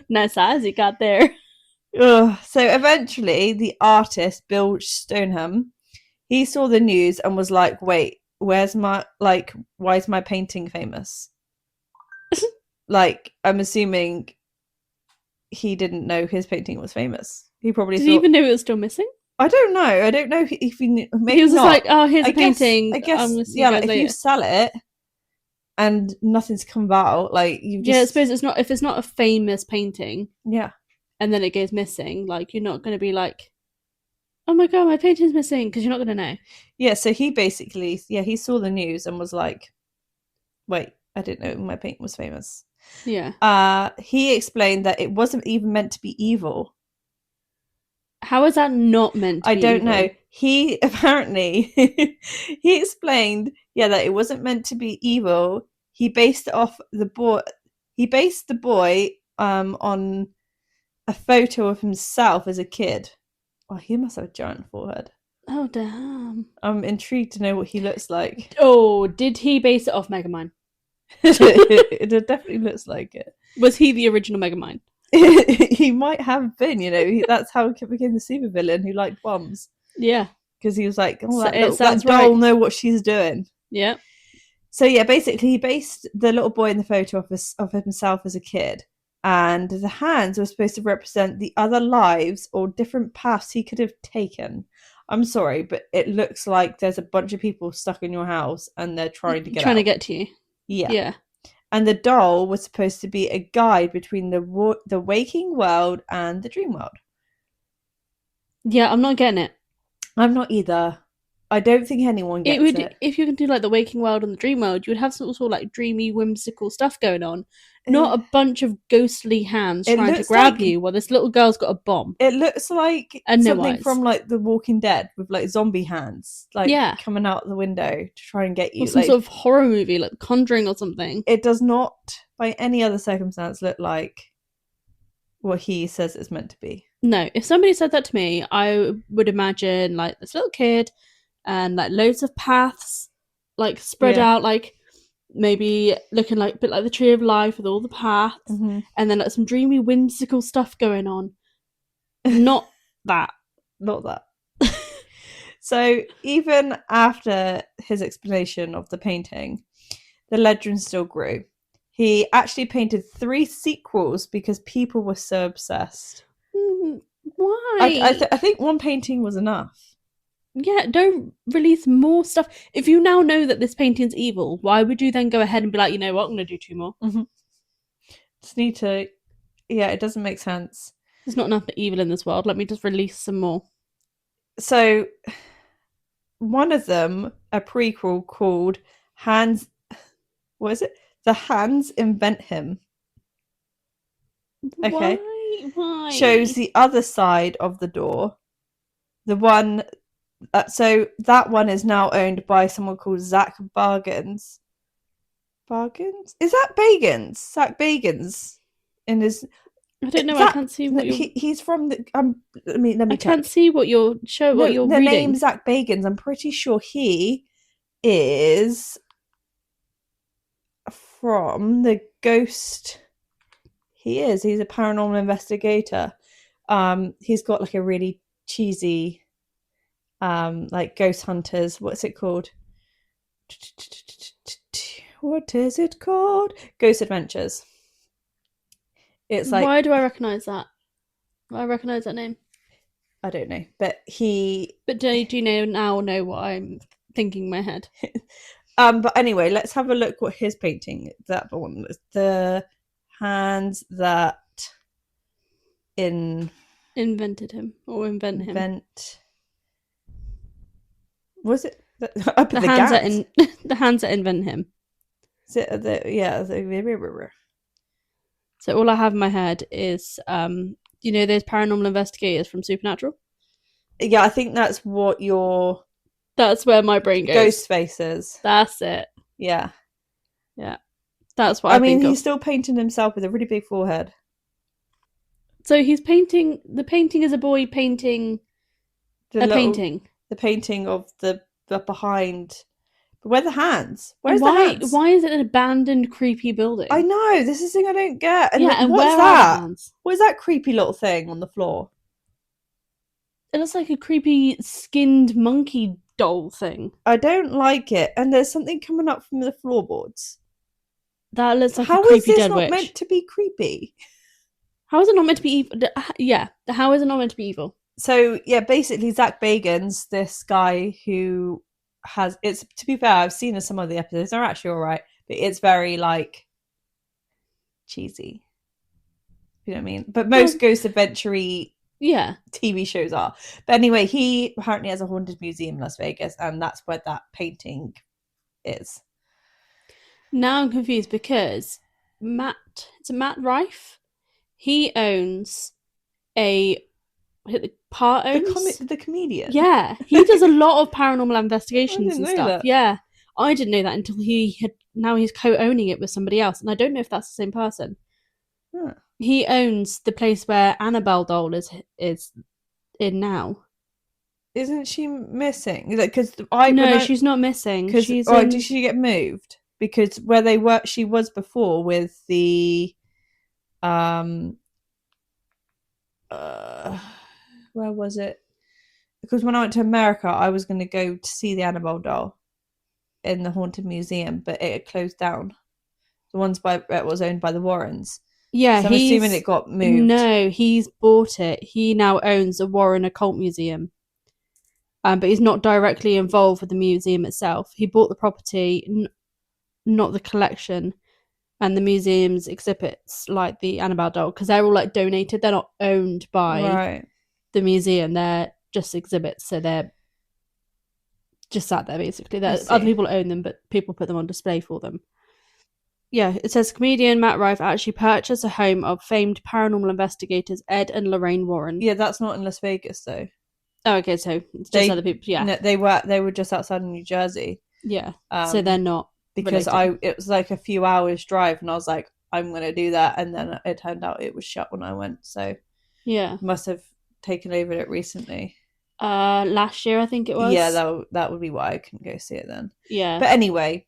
Nice eyes you got there. Ugh. So eventually, the artist Bill Stoneham, he saw the news and was like, "Wait, where's my why is my painting famous?" Like, I'm assuming he didn't know his painting was famous. He probably Did thought, he even know it was still missing? I don't know. I don't know if he knew. Maybe He was just not. like, "Oh, here's I a painting. I I'm guess gonna see you yeah. guys Like, if you later." sell it and nothing's come about, like you've Yeah, I just suppose it's not if it's not a famous painting yeah. and then it goes missing. Like, you're not gonna be like, "Oh my god, my painting's missing," because you're not gonna know. Yeah, so he basically, he saw the news and was like, "Wait, I didn't know my painting was famous." Yeah. He explained that it wasn't even meant to be evil. How is that not meant to I be don't evil? know. He apparently he explained, that it wasn't meant to be evil. He based it off the boy. He based the boy on a photo of himself as a kid. Oh, he must have a giant forehead. Oh damn. I'm intrigued to know what he looks like. Oh, did he base it off Megamind? It definitely looks like it. Was he the original Megamind? He might have been, that's how he became the supervillain who liked bombs. Yeah. Because he was like, oh, It that sounds doll right. know what she's doing. Yeah. So yeah, basically he based the little boy in the photo of himself as a kid, and the hands were supposed to represent the other lives or different paths he could have taken. I'm sorry, but it looks like there's a bunch of people stuck in your house and they're trying to get out. To get to you. Yeah. Yeah. And the doll was supposed to be a guide between the waking world and the dream world. Yeah, I'm not getting it. I'm not either. I don't think anyone gets it. If you can do like the waking world and the dream world, you would have some sort of like dreamy, whimsical stuff going on. Not a bunch of ghostly hands trying to grab you while this little girl's got a bomb. It looks like and something from like The Walking Dead with like zombie hands, like coming out the window to try and get you. Or some sort of horror movie, like Conjuring or something. It does not, by any other circumstance, look like what he says it's meant to be. No, if somebody said that to me, I would imagine like this little kid and like loads of paths, like spread out, like maybe looking like a bit like the Tree of Life with all the paths, and then like some dreamy, whimsical stuff going on. Not that. Not that. So even after his explanation of the painting, the legend still grew. He actually painted 3 sequels because people were so obsessed. Why? I think one painting was enough. Yeah, don't release more stuff. If you now know that this painting's evil, why would you then go ahead and be like, you know what, I'm going to do 2 more? Just need to... Yeah, it doesn't make sense. There's not enough evil in this world. Let me just release some more. So, one of them, a prequel called Hands... What is it? The Hands Invent Him. Okay. Why? Shows the other side of the door. The one... so that one is now owned by someone called Zach Bagans. Bagans? Is that Bagans? Zach Bagans? In his... I don't know. I can't see what he's from the... let me check. Can't see what you're reading. The name Zach Bagans, I'm pretty sure he is from the Ghost... He's a paranormal investigator. He's got like a really cheesy like Ghost Hunters, what's it called? What is it called? Ghost Adventures. It's like... Why do I recognise that? I recognise that name. I don't know, but he... But do you know what I'm thinking in my head? But anyway, let's have a look what his painting, that one was. The hands that invented him or invent him. Was it the hands that invent him? Is it So all I have in my head is those paranormal investigators from Supernatural? Yeah, I think that's what that's where my brain goes. Ghost faces. That's it. Yeah. Yeah. That's what I mean. He's still painting himself with a really big forehead. So he's painting... The painting is a boy painting painting. The painting of the behind But where are the hands? Where's the Why? hands? Why is it an abandoned, creepy building? I know. This is the thing I don't get. And yeah, and what's where that? are the hands? What is that creepy little thing on the floor? It looks like a creepy skinned monkey doll thing. I don't like it. And there's something coming up from the floorboards. That looks like How a creepy is this dead not witch. meant to be creepy? How is it not meant to be evil? Yeah, how is it not meant to be evil? So yeah, basically Zach Bagans, this guy who has, it's, to be fair, I've seen some of the episodes, they're actually all right, but it's very like cheesy. You know what I mean? But most ghost adventure-y TV shows are. But anyway, he apparently has a haunted museum in Las Vegas, and that's where that painting is. Now I'm confused because Matt Rife? He owns the comedian. Yeah, he does a lot of paranormal investigations and stuff. That. Yeah, I didn't know that until now he's co-owning it with somebody else, and I don't know if that's the same person. Huh. He owns the place where Annabelle doll is in now. Isn't she missing? Because she's not missing. Did she get moved? Because where she was before with the where was it? Because when I went to America, I was going to go to see the Annabelle doll in the haunted museum, but it had closed down. The ones that was owned by the Warrens. Yeah, so I'm assuming it got moved. No, he's bought it. He now owns a Warren occult museum. But he's not directly involved with the museum itself. He bought the property, not the collection, and the museum's exhibits, like the Annabelle doll, because they're all like donated. They're not owned by the museum. They're just exhibits, so they're just sat there basically. Other people own them, but people put them on display for them. Yeah, it says comedian Matt Rife actually purchased a home of famed paranormal investigators Ed and Lorraine Warren. Yeah, that's not in Las Vegas though. Oh, okay, so it's just other people. Yeah, no, they were just outside of New Jersey. Yeah, so they're not because related. It was like a few hours drive, and I was like, I'm going to do that, and then it turned out it was shut when I went. So yeah, must have taken over it recently. Last year I think it was. Yeah, that would be why I couldn't go see it then. Yeah, but anyway,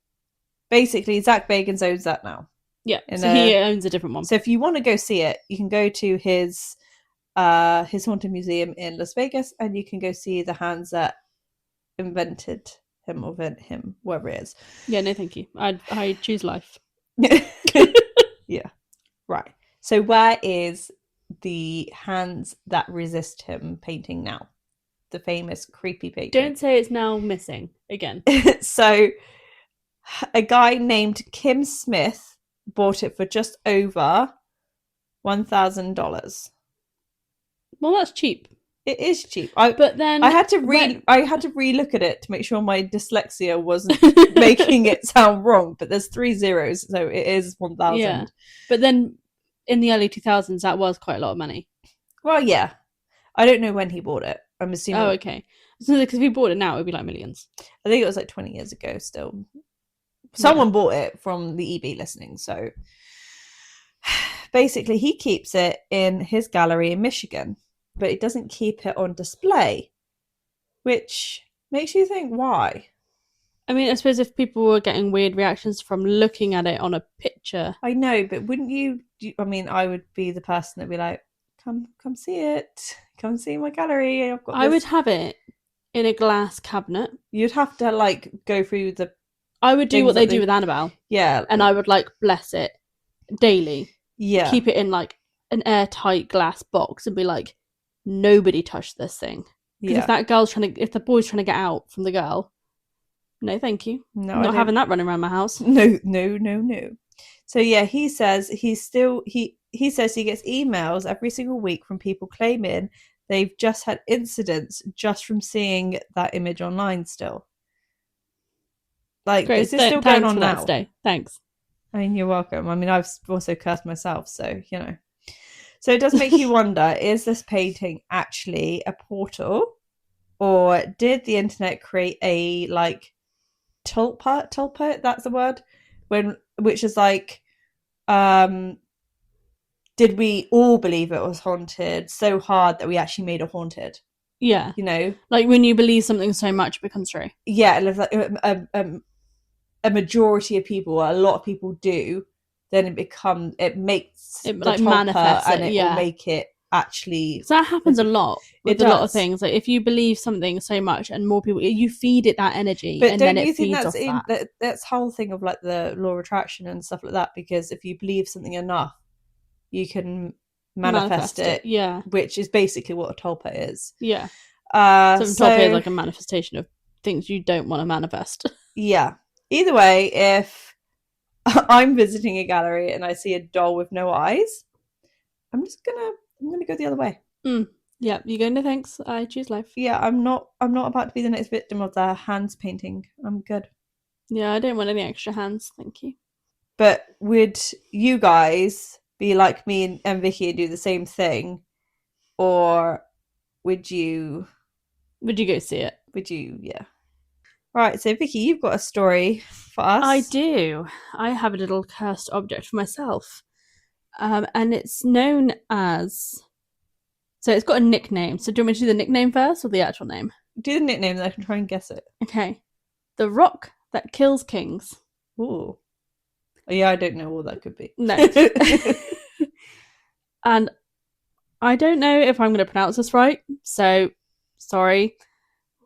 basically Zach Bagans owns that now. Yeah, so he owns a different one. So if you want to go see it, you can go to his haunted museum in Las Vegas, and you can go see the hands that invented him or invent him, whatever it is. Yeah, no, thank you. I choose life. Yeah, right. So where is the hands that resist him painting now? The famous creepy painting. Don't say it's now missing again. So a guy named Kim Smith bought it for just over $1,000. Well, that's cheap. It is cheap. But then I had to relook at it to make sure my dyslexia wasn't making it sound wrong. But there's 3 zeros, so it is 1,000. Yeah. But then in the early 2000s, that was quite a lot of money. Well, yeah. I don't know when he bought it. I'm assuming. Oh, okay. So because if he bought it now, it would be like millions. I think it was like 20 years ago. Still, someone bought it from the eBay listing. So basically, he keeps it in his gallery in Michigan, but he doesn't keep it on display, which makes you think why. I mean, I suppose if people were getting weird reactions from looking at it on a picture. I know, but wouldn't you? I mean, I would be the person that'd be like, come see it. Come see my gallery. I've got this. I would have it in a glass cabinet. You'd have to like go through the. I would do what they do with Annabelle. Yeah. And I would like bless it daily. Yeah. Keep it in like an airtight glass box and be like, nobody touched this thing. Because if the boy's trying to get out from the girl, no, thank you. No, I'm not having that running around my house. No. So yeah, he says he says he gets emails every single week from people claiming they've just had incidents just from seeing that image online still. Like, Grace, is this still going on now? Today. Thanks. I mean, you're welcome. I mean, I've also cursed myself, so, you know. So it does make you wonder, is this painting actually a portal? Or did the internet create a, like, tulpa, that's the word? Which is like, did we all believe it was haunted so hard that we actually made it haunted? Yeah. You know? Like when you believe something so much, it becomes true. Yeah, like a majority of people, a lot of people do, then it makes It the like topper, manifests and it, it yeah. will make it actually. So that happens a lot with It a lot of does. things. Like if you believe something so much and more people, you feed it that energy, But and don't then you it think feeds off that. that's whole thing of like the law of attraction and stuff like that? Because if you believe something enough, you can manifest it, yeah. which is basically what a tulpa is. Yeah. So tulpa is like a manifestation of things you don't want to manifest. Yeah. Either way, if I'm visiting a gallery and I see a doll with no eyes, I'm gonna go the other way. Yeah, you go, no thanks, I choose life. Yeah, I'm not about to be the next victim of their hands painting. I'm good. Yeah, I don't want any extra hands, thank you. But would you guys be like me and Vicky and do the same thing, or would you go see it? Yeah. Right, so Vicky, you've got a story for us. I do. I have a little cursed object for myself, and it's known as. So it's got a nickname. So do you want me to do the nickname first or the actual name? Do the nickname, then I can try and guess it. Okay. The rock that kills kings. Ooh. Yeah, I don't know what that could be. No. And I don't know if I'm going to pronounce this right, so sorry.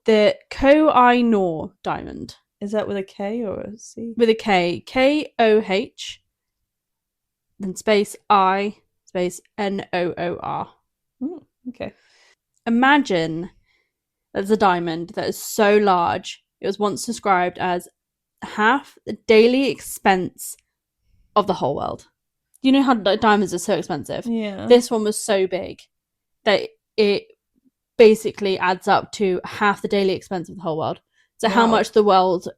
The Koh-i-Noor diamond. Is that with a K or a C? With a K. K-O-H, then space I, space N-O-O-R. Okay. Imagine there's a diamond that is so large, it was once described as half the daily expense of the whole world. You know how diamonds are so expensive? Yeah. This one was so big that it basically adds up to half the daily expense of the whole world. So how much the world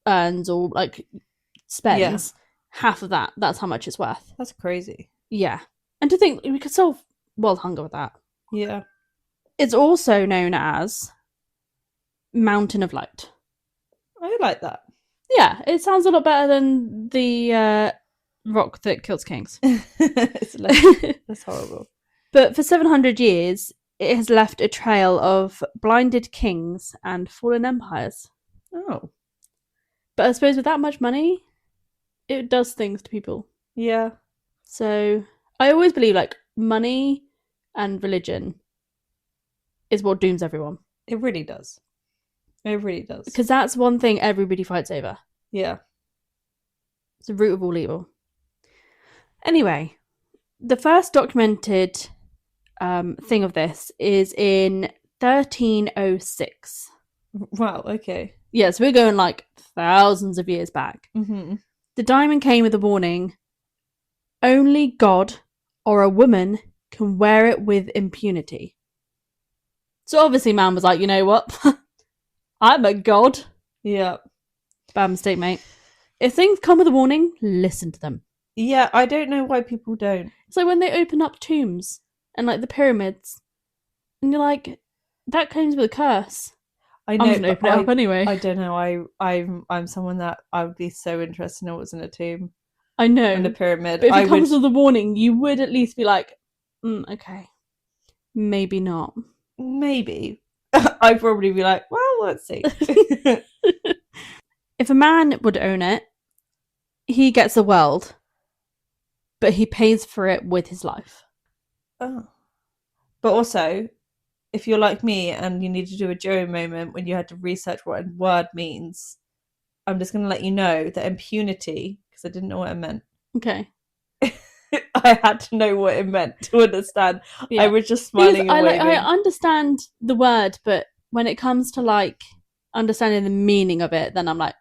earns or like spends, half of that's how much it's worth. That's crazy. Yeah. And to think we could solve world hunger with that. Yeah. It's also known as Mountain of Light. I like that. Yeah, it sounds a lot better than the rock that kills kings. It's less horrible. But for 700 years, it has left a trail of blinded kings and fallen empires. Oh. But I suppose with that much money, it does things to people. Yeah. So I always believe like money and religion is what dooms everyone. It really does. It really does. Because that's one thing everybody fights over. Yeah. It's the root of all evil. Anyway, the first documented thing of this is in 1306. Wow, okay. Yeah, so we're going like thousands of years back. Mm-hmm. The diamond came with a warning. Only God or a woman can wear it with impunity. So obviously man was like, you know what? I'm a god. Yeah. Bad mistake, mate. If things come with a warning, listen to them. Yeah, I don't know why people don't. It's like when they open up tombs and like the pyramids, and you're like, that comes with a curse. I know, I'm gonna open it up anyway. I don't know. I'm someone that I would be so interested in what's in a tomb. I know. In a pyramid. But if it comes with a warning, you would at least be like, okay, maybe not. Maybe. I'd probably be like, well, let's see. If a man would own it, he gets the world, but he pays for it with his life. Oh. But also, if you're like me and you need to do a Joe moment when you had to research what a word means, I'm just going to let you know that impunity, because I didn't know what it meant. Okay. I had to know what it meant to understand. Yeah. I was just smiling and waving. I understand the word, but when it comes to like understanding the meaning of it, then I'm like,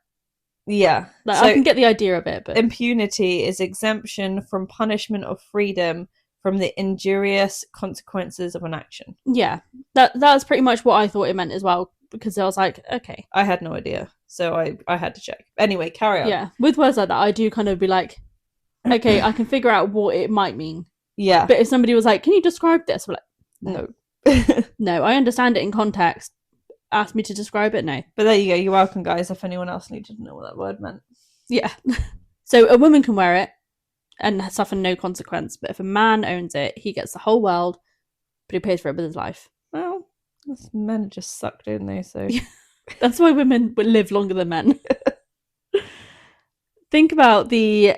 yeah. Like, so I can get the idea of it, but impunity is exemption from punishment or freedom from the injurious consequences of an action. Yeah, that's pretty much what I thought it meant as well, because I was like, okay. I had no idea, so I had to check. Anyway, carry on. Yeah, with words like that, I do kind of be like, okay, I can figure out what it might mean. Yeah. But if somebody was like, can you describe this? I'm like, no. No, I understand it in context. Ask me to describe it, no. But there you go, you're welcome, guys, if anyone else needed to know what that word meant. Yeah. So a woman can wear it and suffer no consequence, but if a man owns it, he gets the whole world, but he pays for it with his life. Well, men just suck, don't they? So that's why women live longer than men. Think about the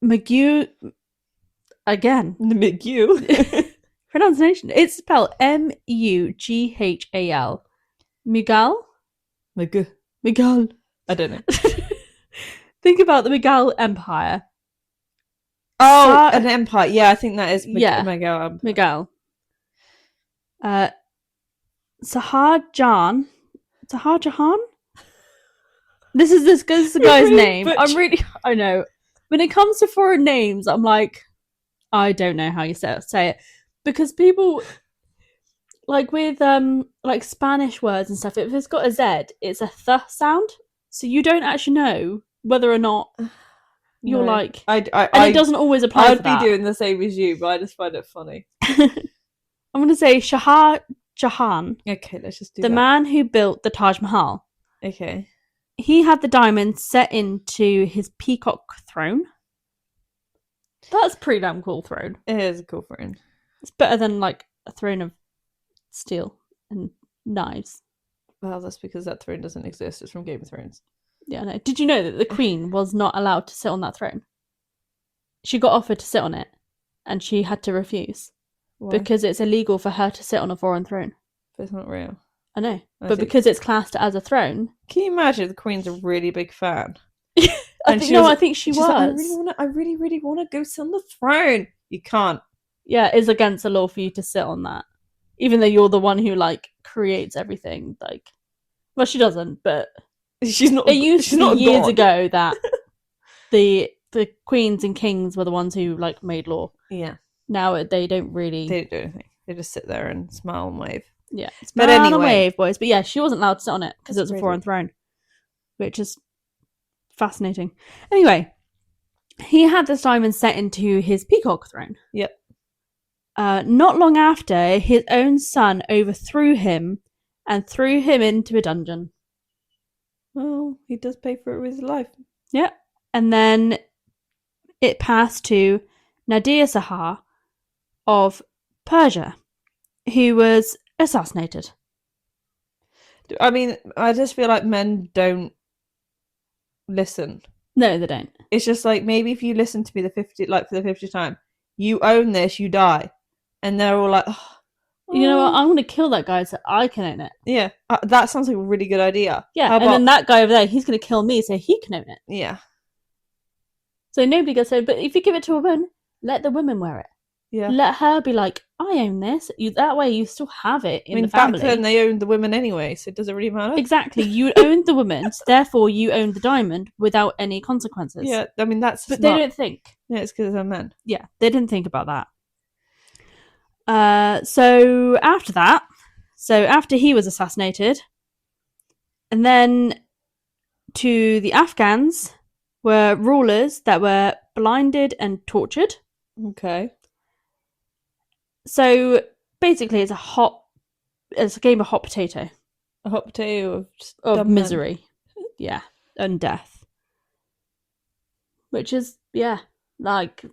McGew again. The McGew. Pronunciation. It's spelled Mughal. Mughal? McGew. Mughal. I don't know. Think about the Mughal Empire. Oh, an empire. Yeah, I think that is Yeah. Mughal. Sahar Jahan. This is the guy's name. I know. When it comes to foreign names, I'm like, I don't know how you say it. Because people, like with like Spanish words and stuff, if it's got a Z, it's a th sound. So you don't actually know whether or not you're like, and it doesn't always apply. I'd be doing the same as you, but I just find it funny. I'm going to say Shah Jahan. Okay, let's just do the man who built the Taj Mahal. Okay. He had the diamond set into his peacock throne. That's a pretty damn cool throne. It is a cool throne. It's better than like a throne of steel and knives. Well, that's because that throne doesn't exist. It's from Game of Thrones. Yeah, I know. Did you know that the Queen was not allowed to sit on that throne? She got offered to sit on it, and she had to refuse. Why? Because it's illegal for her to sit on a foreign throne. But it's not real. I know. But because it's classed as a throne... Can you imagine the Queen's a really big fan? I think she was. Like, I really want to go sit on the throne. You can't. Yeah, it's against the law for you to sit on that. Even though you're the one who, like, creates everything. Like, well, she doesn't, but... She's not. It used to be years ago that the queens and kings were the ones who, like, made law. Yeah. Now they don't really... They don't do anything. They just sit there and smile and wave. Yeah. Smile and wave, boys. But yeah, she wasn't allowed to sit on it because it was a foreign throne. Which is fascinating. Anyway, he had this diamond set into his peacock throne. Yep. Not long after, his own son overthrew him and threw him into a dungeon. Well, he does pay for it with his life. Yeah. And then it passed to Nadir Shah of Persia, who was assassinated. I mean, I just feel like men don't listen. No, they don't. It's just like, maybe if you listen to me for the 50th time, you own this, you die. And they're all like, oh, you know what, I'm going to kill that guy so I can own it. Yeah, that sounds like a really good idea. Yeah, and then that guy over there, he's going to kill me so he can own it. Yeah. So nobody gets it, but if you give it to a woman, let the woman wear it. Yeah. Let her be like, I own this. That way you still have it in the family. Back then they owned the women anyway, so does it really matter? Exactly. You owned the woman, therefore you owned the diamond without any consequences. Yeah, I mean, that's But they don't think. Yeah, it's because they're men. Yeah, they didn't think about that. So after he was assassinated, and then to the Afghans were rulers that were blinded and tortured. Okay. So basically, it's a game of hot potato. A hot potato of misery. Yeah, and death. Which is, yeah, like,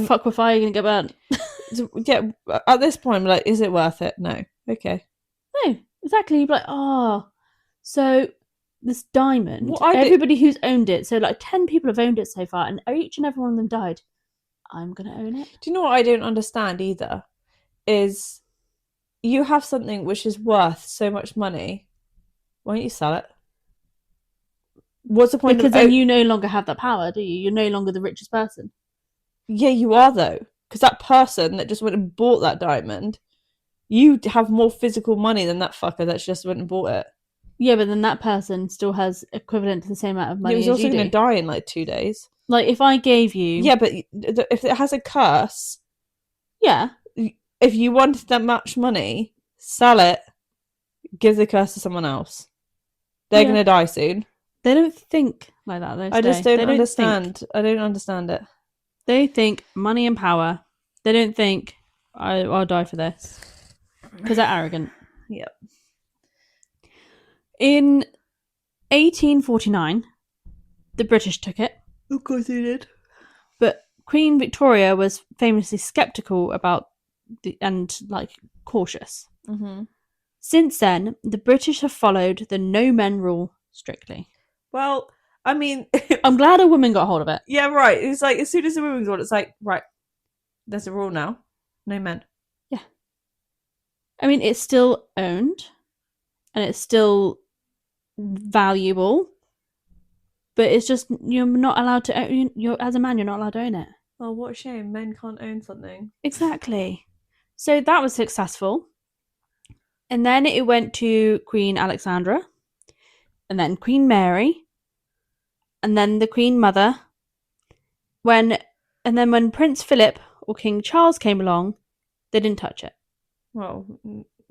fuck with fire, you're gonna get burnt. Yeah, at this point, I'm like, is it worth it? No. Okay. No, exactly. You'd be like, oh, so this diamond, everybody who's owned it, so like 10 people have owned it so far, and each and every one of them died. I'm going to own it. Do you know what I don't understand either? Is you have something which is worth so much money, why don't you sell it? What's the point? Because then you no longer have that power, do you? You're no longer the richest person. Yeah, you are, though. Because that person that just went and bought that diamond, you have more physical money than that fucker that just went and bought it. Yeah, but then that person still has equivalent to the same amount of money. He was also going to die in like 2 days. Like, if I gave you... Yeah, but if it has a curse... Yeah. If you wanted that much money, sell it, give the curse to someone else. They're going to die soon. They don't think like that, though. I just don't understand. I don't understand it. They think money and power. They don't think, I'll die for this. Because they're arrogant. Yep. In 1849, the British took it. Of course they did. But Queen Victoria was famously sceptical about cautious. Mm-hmm. Since then, the British have followed the no men rule strictly. Well, I mean, I'm glad a woman got hold of it. yeah, right. It's like as soon as the woman got it, it's like, right, there's a rule now. No men. Yeah. I mean, it's still owned and it's still valuable, but it's just you're not allowed to own. You're as a man, you're not allowed to own it. Oh, what a shame. Men can't own something. Exactly. So that was successful. And then it went to Queen Alexandra, and then Queen Mary, and then the Queen Mother. And then when Prince Philip or King Charles came along, they didn't touch it. Well,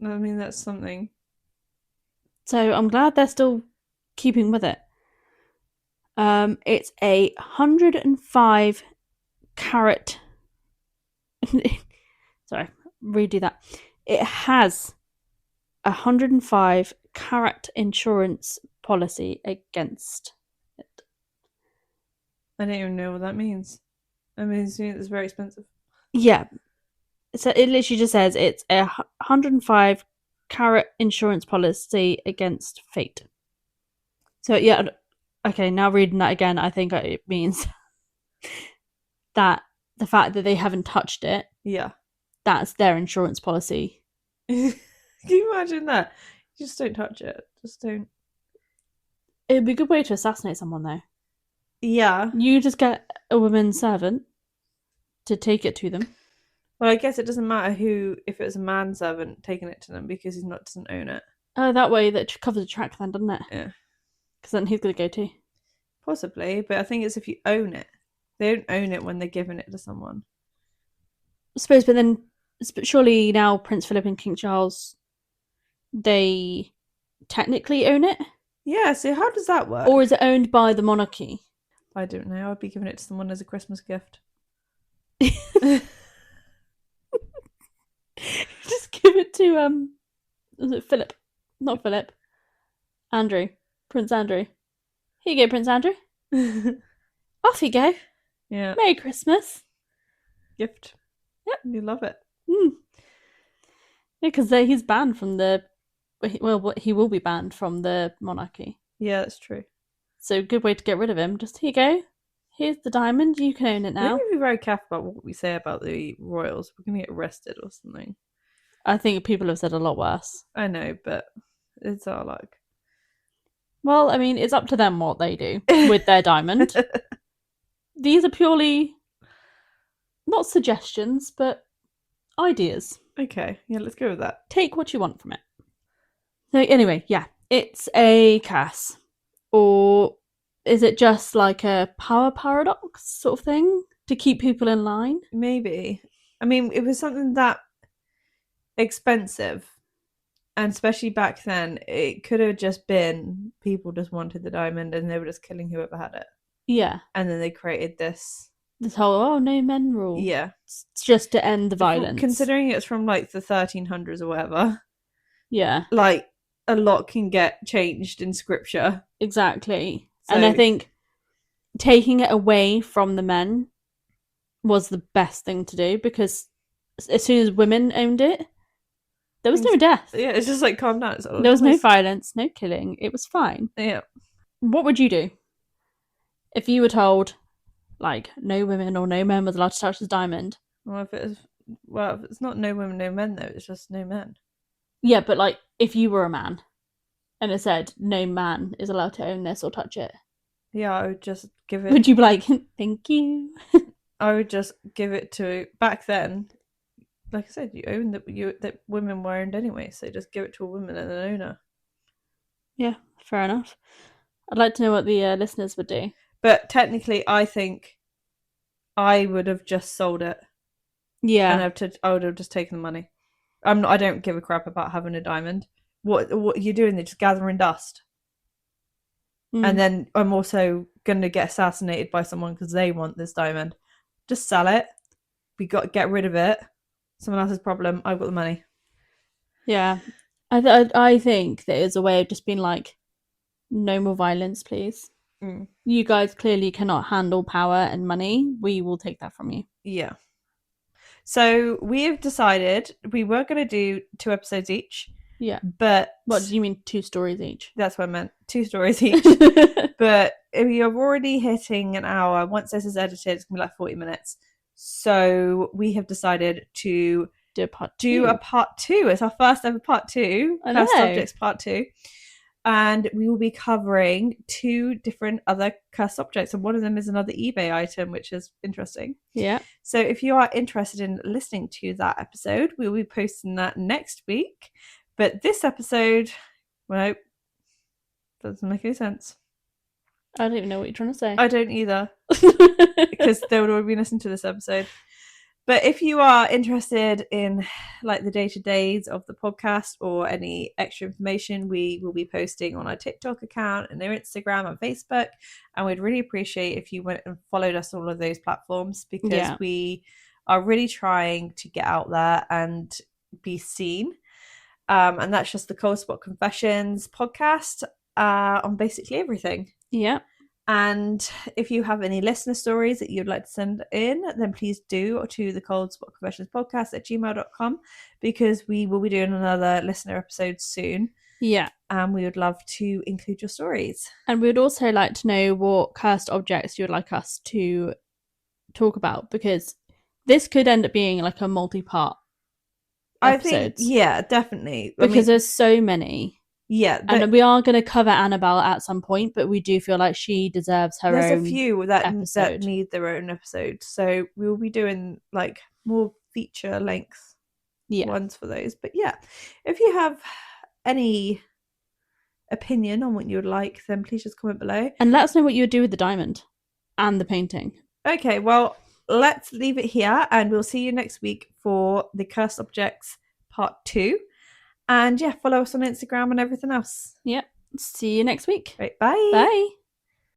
I mean, that's something. So I'm glad they're still keeping with it. It's a 105 carat. Sorry, redo that. It has a 105 carat insurance policy against it. I don't even know what that means. I mean, it's very expensive. Yeah. So it literally just says it's a 105 carat insurance policy against fate. So yeah, okay, now reading that again, I think it means that the fact that they haven't touched it, Yeah. that's their insurance policy. Can you imagine that? You just don't touch it. Just don't. It'd be a good way to assassinate someone, though. Yeah. You just get a woman's servant to take it to them. Well, I guess it doesn't matter if it was a manservant taking it to them because doesn't own it. Oh, that way that covers the track then, doesn't it? Yeah. Because then he's going to go too. Possibly, but I think it's if you own it. They don't own it when they're giving it to someone. I suppose, but then surely now Prince Philip and King Charles, they technically own it? Yeah, so how does that work? Or is it owned by the monarchy? I don't know. I'd be giving it to someone as a Christmas gift. Just give it to was it Philip? Not Philip. Andrew. Prince Andrew. Here you go, Prince Andrew. Off you go. Yeah. Merry Christmas. Gift. Yep. You love it. Yeah, because he's banned from the. Well, he will be banned from the monarchy. Yeah, that's true. So, good way to get rid of him. Just here you go. Here's the diamond. You can own it now. We need to be very careful about what we say about the royals. We're going to get arrested or something. I think people have said a lot worse. I know, but it's our luck. Well, I mean, it's up to them what they do with their diamond. These are purely not suggestions, but ideas. Okay, yeah, let's go with that. Take what you want from it. So anyway, yeah, it's a curse. Or is it just like a power paradox sort of thing to keep people in line? Maybe. I mean, it was something that expensive, and especially back then, it could have just been people just wanted the diamond and they were just killing whoever had it. Yeah. And then they created this whole no men rule. Yeah. It's just to end the violence. Considering it's from like the 1300s or whatever. Yeah. Like a lot can get changed in scripture. Exactly. So, and I think taking it away from the men was the best thing to do, because as soon as women owned it, there was no death. Yeah, it's just like calm down. There was no violence, no killing. It was fine. Yeah. What would you do if you were told, like, no women or no men was allowed to touch this diamond? Well, if it's not no women, no men though. It's just no men. Yeah, but like, if you were a man, and it said no man is allowed to own this or touch it. Yeah, I would just give it. Would you be like, thank you? I would just give it to. Back then, like I said, you own that women were owned anyway, so just give it to a woman and an owner. Yeah, fair enough. I'd like to know what the listeners would do. But technically, I think I would have just sold it. Yeah, and I would have just taken the money. I don't give a crap about having a diamond. What you're doing? They're just gathering dust. And then I'm also gonna get assassinated by someone because they want this diamond. Just sell it. We got to get rid of it. Someone else's problem. I've got the money. Yeah, I think there is a way of just being like, no more violence, please. You guys clearly cannot handle power and money. We will take that from you. Yeah. So we have decided we were going to do 2 episodes each. Yeah. But what do you mean 2 stories each? That's what I meant. 2 stories each. But if you're already hitting an hour, once this is edited, it's going to be like 40 minutes. So we have decided to do a part two. It's our first ever part 2. Cursed Objects part 2. And we will be covering 2 different other cursed objects. And one of them is another eBay item, which is interesting. Yeah. So if you are interested in listening to that episode, we will be posting that next week. But this episode, well, doesn't make any sense. I don't even know what you're trying to say. I don't either. Because they would already be listening to this episode. But if you are interested in like the day-to-days of the podcast or any extra information, we will be posting on our TikTok account and their Instagram and Facebook. And we'd really appreciate if you went and followed us on all of those platforms, because we are really trying to get out there and be seen. And that's just the Cold Spot Confessions podcast on basically everything. Yeah. And if you have any listener stories that you'd like to send in, then please do to the Cold Spot Confessions podcast at gmail.com, because we will be doing another listener episode soon. Yeah. And we would love to include your stories. And we would also like to know what cursed objects you would like us to talk about, because this could end up being like a multi-part episodes. I think, yeah, definitely. Because there's so many. Yeah. And we are going to cover Annabelle at some point, but we do feel like she deserves her own There's a few that episode. need their own episode. So we'll be doing like more feature length ones for those. But yeah, if you have any opinion on what you would like, then please just comment below. And let us know what you would do with the diamond and the painting. Okay, well, let's leave it here, and we'll see you next week for the Cursed Objects part 2. And yeah, follow us on Instagram and everything else. Yep. See you next week. Right, bye. Bye.